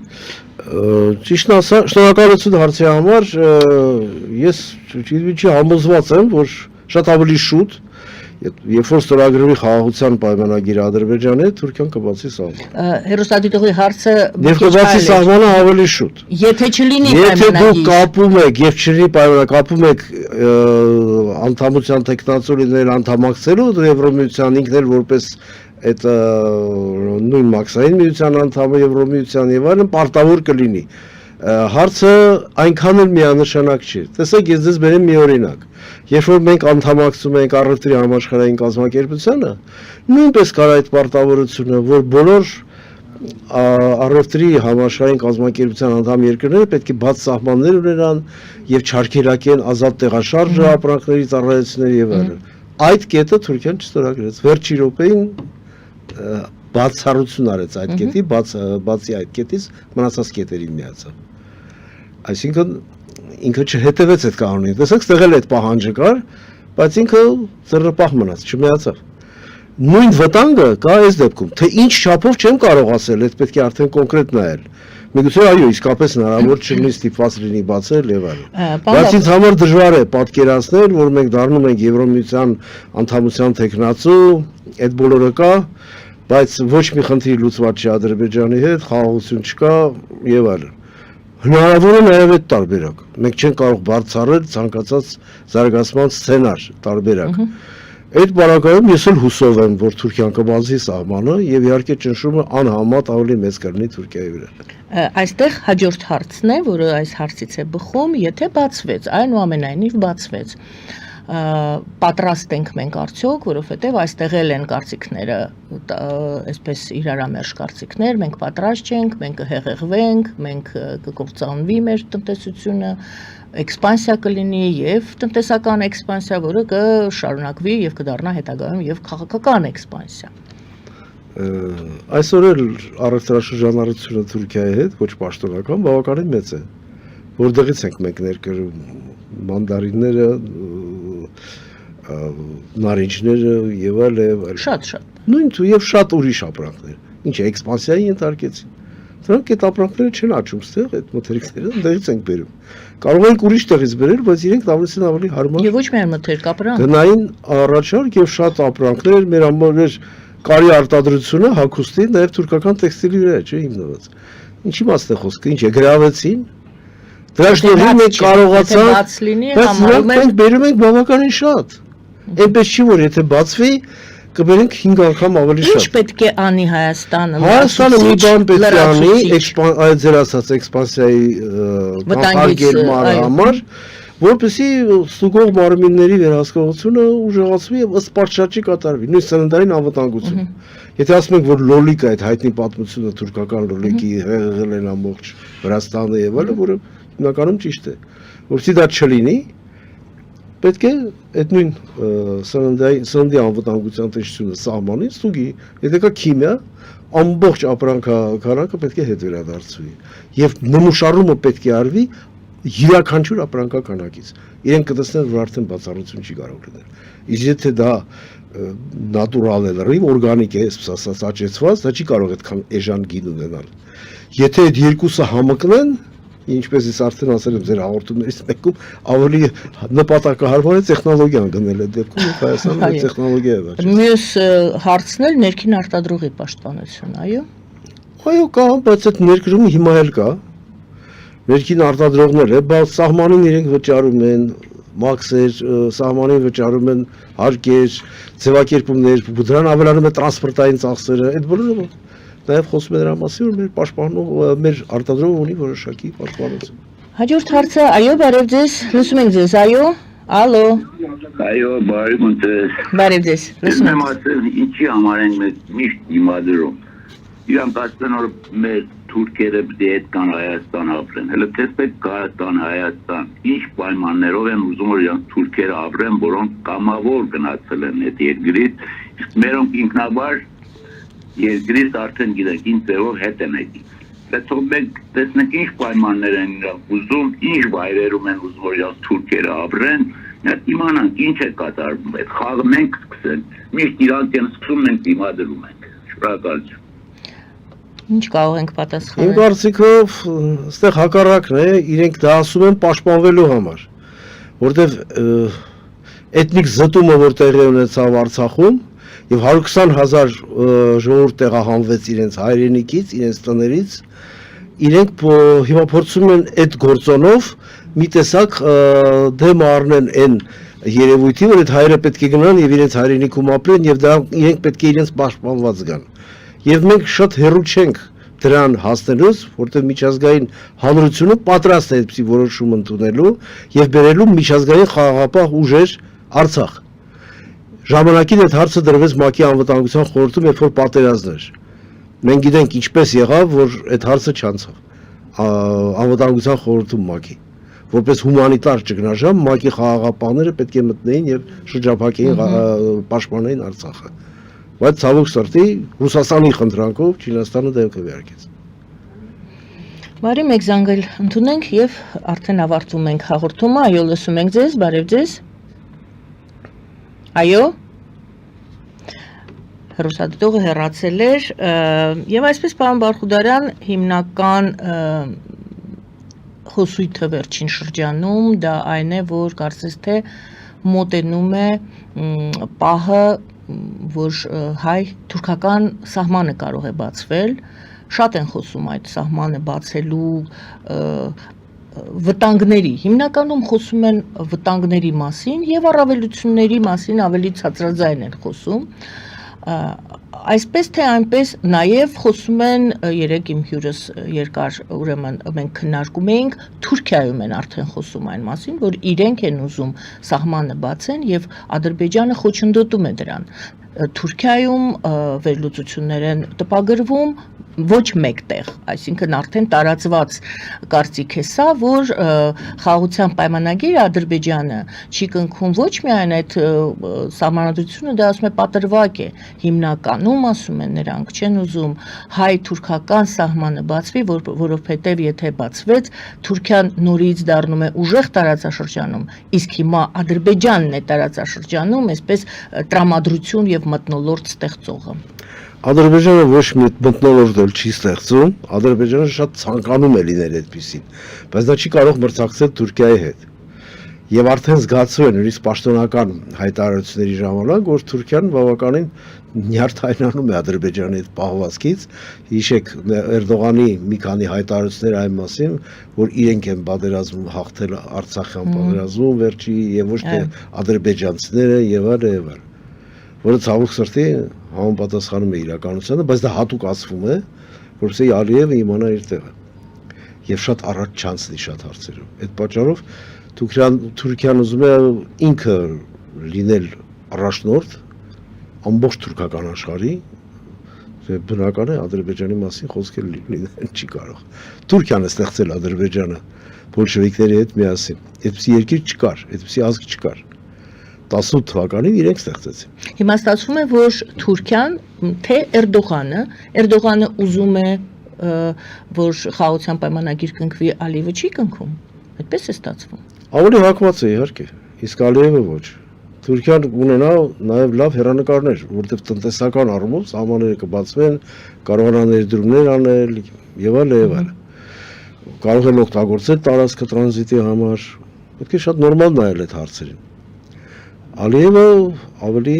Ճիշտն ասած, շնորհակալություն հարցի համար, ես համոզված եմ, որ շատ ավելի շուտ երբ որ ստորագրվի խաղաղության պայմանագիրը Ադրբեջանի հետ, Թուրքիան կբացի սահմանը։ Հերոստատիտողի հարցը Եվ կբացի սահմանը ավելի շուտ։ Եթե չլինի Եթե դուք պայմանագիր, կապում եք եւ չլինի պայմանագիր, կապում եք անդամության տեխնացու լինել անդամակցելու Եվրոմիության ինքն էլ որպես այդ նույն մաքսային միության անդամը Եվրոմիության եւ այլն պարտավոր կլինի։ Հարցը այնքան էլ միանշանակ չի։ Տեսեք, ես ձեզ բերեմ մի օրինակ։ Երբ որ մենք անդամակցում ենք առևտրի համաշխարհային կազմակերպությանը, նույնպես կար այդ պարտավորությունը, որ բոլոր առևտրի համաշխարհային կազմակերպության անդամ երկրները պետք է բաց սահմաններ ունենան եւ չարգելակեն ազատ տեղաշարժը, ապրանքների ծառայությունների եւ այլն։ Այդ կետը Թուրքիան չստորագրեց։ Վերջի րոպեին բացառություն արեց այդ կետի, բացի այդ կետից մնացած կետերին միացավ։ Այսինքն ինքը չհետևեց այդ կանոնին։ Տեսեք, ստեղ էլ այդ պահանջը կար, բայց ինքը ծրրպահ մնաց, չմիացավ։ Նույն վտանգը կա այս դեպքում, թե ինչ չափով չեմ կարող ասել, այդ պետք է արդեն կոնկրետ նայել։ Միգուցե այո, իսկապես հնարավոր չլինի ստիպված լինի բացել եւ այլն։ Բայց ինձ համար դժվար է պատկերացնել, որ մենք դառնում ենք Եվրոմիության անդամության տեխնացու, այդ բոլորը կա, բայց ոչ մի խնդիր լուծված չի Ադրբեջանի հետ, խաղաղություն չկա եւ այլն։ Հնարավոր է նաև այդ տարբերակ։ Մենք չենք կարող բարձրացնել ցանկացած զարգացման սցենար տարբերակ։ Այդ բaragայում ես էլ հուսով եմ, որ Թուրքիան կբացի սահմանը եւ իհարկե ճնշումը անհամեմատ ավելի մեծ կլինի Թուրքիայի վրա։ Այստեղ հաջորդ հարցն է, որը այս հարցից է բխում, եթե բացվեց, այնուամենայնիվ բացվեց, պատրաստ ենք մենք արդյոք, որովհետև այստեղ էլ են կարծիքները, այսպես իրարամերժ կարծիքներ, մենք պատրաստ չենք, մենք կհեղեղվենք, մենք կկործանվի մեր տնտեսությունը, էքսպանսիա կլինի եւ տնտեսական էքսպանսիա, որը կշարունակվի եւ կդառնա հետագայում եւ քաղաքական էքսպանսիա։ Այսօր էլ առևտրաշրջանառությունը Թուրքիայի հետ ոչ պաշտոնական բավականին մեծ է, որտեղից ենք մենք ներկրում մանդարինները, նարինջները եւ այլ շատ նույն եւ շատ ուրիշ ապրանքներ, ինչը էքսպանսիայի ենթարկեցին։ Դրանք այդ ապրանքները չեն աճում ստեղ, այդ մթերքները ընդեղից ենք բերում։ Կարող ենք ուրիշ տեղից բերել, բայց իրենք ավելի հարմար։ Եվ ոչ միայն մթերք ապրանք։ Գնային առաջարկ եւ շատ ապրանքներ մեր ամբողջ կարի արտադրությունը հագուստի նաեւ թուրքական տեքստիլի վրա չէ հիմնված։ Ինչի մասն է խոսքը, ինչ է գրավեցին։ Դրա շնորհիվ մենք կարողացանք, բայց մենք բերում ենք բավականին շատ։ Այնպես չի որ եթե բացվի կբերենք 5 անգամ ավելի շատ։ Ինչ պետք է անի Հայաստանը։ Հայաստանը մի բան պետք է անի, այդ ձեր ասած էքսպանսիայի կանխարգելման համար, որպեսզի ստուգող մարմինների վերահսկողությունը ուժեղացվի եւ ըստ պատշաճի կատարվի։ Նույն սննդային անվտանգությունը։ Եթե ասում ենք որ լոլիկը այդ հայտնի պատմությունը թուրքական լոլիկի եղել են ամբողջ Վրաստանը եւ այլն, որը հիմնականում ճիշտ է, որպեսզի դա չլինի, պետք է այդ նույն սննդի անվտանգության տեսչությունը սահմանին ստուգի, եթե կա քիմիա, ամբողջ ապրանքանակը պետք է հետ վերադարձվի եւ նմուշարումը պետք է արվի յուրաքանչյուր ապրանքանակից։ Իրենք կտեսնեն, որ արդեն բացառություն չի կարող լինել։ Իսկ եթե դա նատուրալ է լրիվ օրգանիկ է, ասած աճեցված, դա չի կարող այդքան էժան գին ունենալ։ Եթե այդ երկուսը համընկնեն, ինչպես ես արդեն ասել եմ ձեր հաղորդումներից մեկում, ավելի նպատակահարմար է տեխնոլոգիան գնել այդ դեպքում, եւ Հայաստանը տեխնոլոգիա է վաճառում։ Մյուս հարցն էլ ներքին արտադրողի պաշտպանություն, այո։ Այո, կա, բայց այդ ներկրումը հիմա էլ կա։ Ներքին արտադրողները, բայց սահմանին իրենք վճարում են մաքսեր, սահմանին վճարում են հարկեր, ձևակերպումներ, դրան ավելանում է տրանսպորտային ծախսերը, այդ բոլորը նաև խոսում է դրա մասին, որ մեր պաշտպանող, մեր արտադրողը ունի որոշակի պաշտպանություն։ Հաջորդ հարցը, այո, բարև ձեզ, լսում ենք ձեզ, այո, ալո։ Այո, բարև ձեզ։ Բարև ձեզ, լսում Եմ ենք։ ասել, ինչի համար են մեզ միշտ դիմադրում։ Իրանք ասեն, որ մեր թուրքերը պետք է հետ կան Հայաստան ապրեն։ Հələ տեսեք կան Հայաստան։ Ինչ պայմաններով են ուզում որ իրանք թուրքերը ապրեն, որոնք կամավոր գնացել են այդ երկրից, իսկ մերոնք ինքնաբար երկրից արդեն գիտեք ինչ ձևով հետ են եկել։ Դրանով մենք տեսնենք ինչ պայմաններ են իրանք ուզում, ինչ վայրերում են ուզում որ իրանք թուրքերը ապրեն, մենք իմանանք ինչ է կատարվում, այդ խաղը մենք սկսենք։ Միշտ իրանք են սկսում, մենք դիմադրում ենք։ Շնորհակալություն։ Ինչ կարող ենք Իմ պատասխանել։ կարծիքով, այստեղ հակառակն է, իրենք դա ասում են պաշտպանվելու համար, որտեվ էթնիկ զտումը որ տեղի ունեցավ Արցախում եւ 120,000 ժողովուրդ տեղահանվեց իրենց հայրենիքից, իրենց տներից, իրենք հիմա փորձում են այդ գործոնով մի տեսակ դեմ առնեն այն երևույթի, որ այդ հայերը պետք է գնան եւ իրենց հայրենիքում ապրեն եւ դա իրենք պետք է իրենց պաշտպանված գան։ Եվ մենք շատ հեռու չենք դրան հասնելուց, որտեղ միջազգային հանրությունը պատրաստ է այդպիսի որոշում ընդունելու եւ բերելու միջազգային խաղաղապահ ուժեր Արցախ։ Ժամանակին այդ հարցը դրվեց ՄԱԿ-ի անվտանգության խորհրդում, երբ որ պատերազմն էր։ Մենք գիտենք ինչպես եղավ, որ այդ հարցը չանցավ անվտանգության խորհրդում ՄԱԿ-ի։ Որպես հումանիտար ճգնաժամ ՄԱԿ-ի խաղաղապահները պետք է մտնեին եւ շրջափակեին պաշտպանեին Արցախը։ Բայց ցավոք սրտի Ռուսաստանի խնդրանքով Չինաստանը դեմ քվեարկեց։ Բարի մեկ զանգել ընդունենք եւ արդեն ավարտում ենք հաղորդումը, այո, լսում ենք ձեզ, բարև ձեզ։ Այո։ Հեռուստադիտողը հեռացել էր եւ այսպես պարոն Բարխուդարյան հիմնական խոսույթը վերջին շրջանում դա այն է, որ կարծես թե մոտենում է պահը, որ հայ-թուրքական սահմանը կարող է բացվել, շատ են խոսում այդ սահմանը բացելու վտանգների, հիմնականում խոսում են վտանգների մասին եւ առավելությունների մասին ավելի ցածրաձայն են խոսում, այսպես թե այնպես նաև խոսում են երեք իմ հյուրս երկար ուրեմն մենք քննարկում էինք Թուրքիայում են արդեն խոսում այն մասին, որ իրենք են ուզում սահմանը բացեն եւ Ադրբեջանը խոչընդոտում է դրան։ Թուրքիայում վերլուծություններ են տպագրվում ոչ մեկտեղ, այսինքն արդեն տարածված կարծիք է սա, որ խաղաղության պայմանագիրը Ադրբեջանը չի կնքում ոչ միայն այդ սահմանադրությունը, դա ասում է պատրվակ է, հիմնականում ասում են նրանք, չեն ուզում հայ-թուրքական սահմանը բացվի, որովհետև եթե բացվեց, Թուրքիան նորից դառնում է ուժեղ տարածաշրջանում, իսկ հիմա Ադրբեջանն է տարածաշրջանում, այսպես տրամադրություն եւ մթնոլորտ ստեղծողը։ Ադրբեջանը ոչ մի մթնոլորտ էլ չի ստեղծում, Ադրբեջանը շատ ցանկանում է լինել այդպեսին, բայց դա չի կարող մրցակցել Թուրքիայի հետ։ Եվ արդեն զգացվում է նույնիսկ պաշտոնական հայտարարությունների ժամանակ, որ Թուրքիան բավականին նյարդայնանում է Ադրբեջանի այդ պահվածքից, հիշեք Էրդողանի մի քանի հայտարարություններ այն մասին, որ իրենք են պատերազմում հաղթել Արցախյան պատերազմում վերջի եւ ոչ թե ադրբեջանցիները եւ այլն, որը ցավոք սրտի համապատասխանում է իրականությանը, բայց դա հատուկ ասվում է, որովհետեւ Ալիևը իմանա իր տեղը եւ շատ առաջ չանցնի շատ հարցերով։ Այդ պատճառով Թուրքիան ուզում է ինքը լինել առաջնորդ ամբողջ թուրքական աշխարհի, բնական է Ադրբեջանի մասին խոսքեր լինեն չի կարող։ Թուրքիան է ստեղծել Ադրբեջանը բոլշևիկների հետ միասին։ Այդպիսի երկիր չկար, այդպիսի ազգ չկար։ 18 թվականին իրենք ստեղծեցին։ Հիմա ստացվում է, որ Թուրքիան, թե Էրդողանը ուզում է, որ խաղաղության պայմանագիր կնքվի, Ալիևը չի կնքում։ Այդպես է ստացվում։ Ավելի հակված է իհարկե, իսկ Ալիևը ոչ։ Թուրքիան ունենա նաև լավ հեռանկարներ, որտեղ տնտեսական առումով սահմանները կբացվեն, կարողանա ներդրումներ անել եւ այլն եւ այլն։ կարող են օգտագործել տարածքը տրանզիտի համար, պետք է շատ նորմալ նայել այդ հարցերին։ Ալիևը ավելի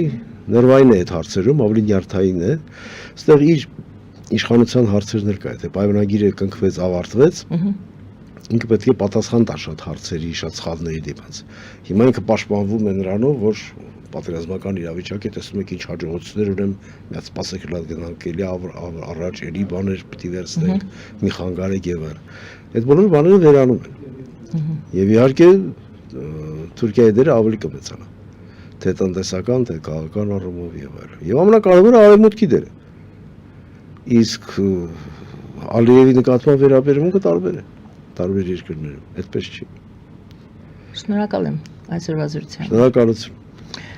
ներվային է այդ հարցերում, ավելի նյարդային է, այստեղ իր իշխանության հարցերն էլ կա, եթե պայմանագիրը կնքվեց, ավարտվեց, ինքը պետք է պատասխան տա շատ հարցերի, շատ սխալների դեպից։ Հիմա ինքը պաշտպանվում է նրանով, որ պատերազմական իրավիճակի տեսնում եք ինչ հաջողություններ ունեմ, միած սպասեք լավ գնանք էլի առաջ էլի բաներ պիտի վերցնենք, մի խանգարեք եւ այլն։ Այդ բոլոր բաները վերանում են։ Եվ իհարկե Թուրքիայի դերը ավելի կմեծանա, թե տնտեսական, թե քաղաքական առումով եւ այլն։ Եվ ամենակարևորը արևմուտքի դերը։ Իսկ Ալիևի նկատմամբ վերաբերմունքը տարբեր է, տարբեր երկրներում, այդպես չի։ Շնորհակալ եմ այսօրվա զրույցին։ Շնորհակալություն։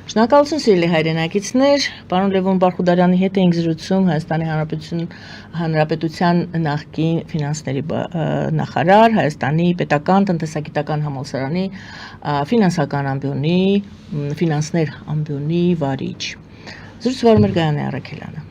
Շնորհակալություն սիրելի հայրենակիցներ, պարոն Լևոն Բարխուդարյանի հետ էինք զրուցում Հայաստանի Հանրապետության նախկին ֆինանսների նախարար, Հայաստանի Պետական տնտեսագիտական համալսարանի ֆինանսական ամբիոնի, ֆինանսներ ամբիոնի վարիչ։ Զրույցը վարում էր Գայանե Առաքելյանը։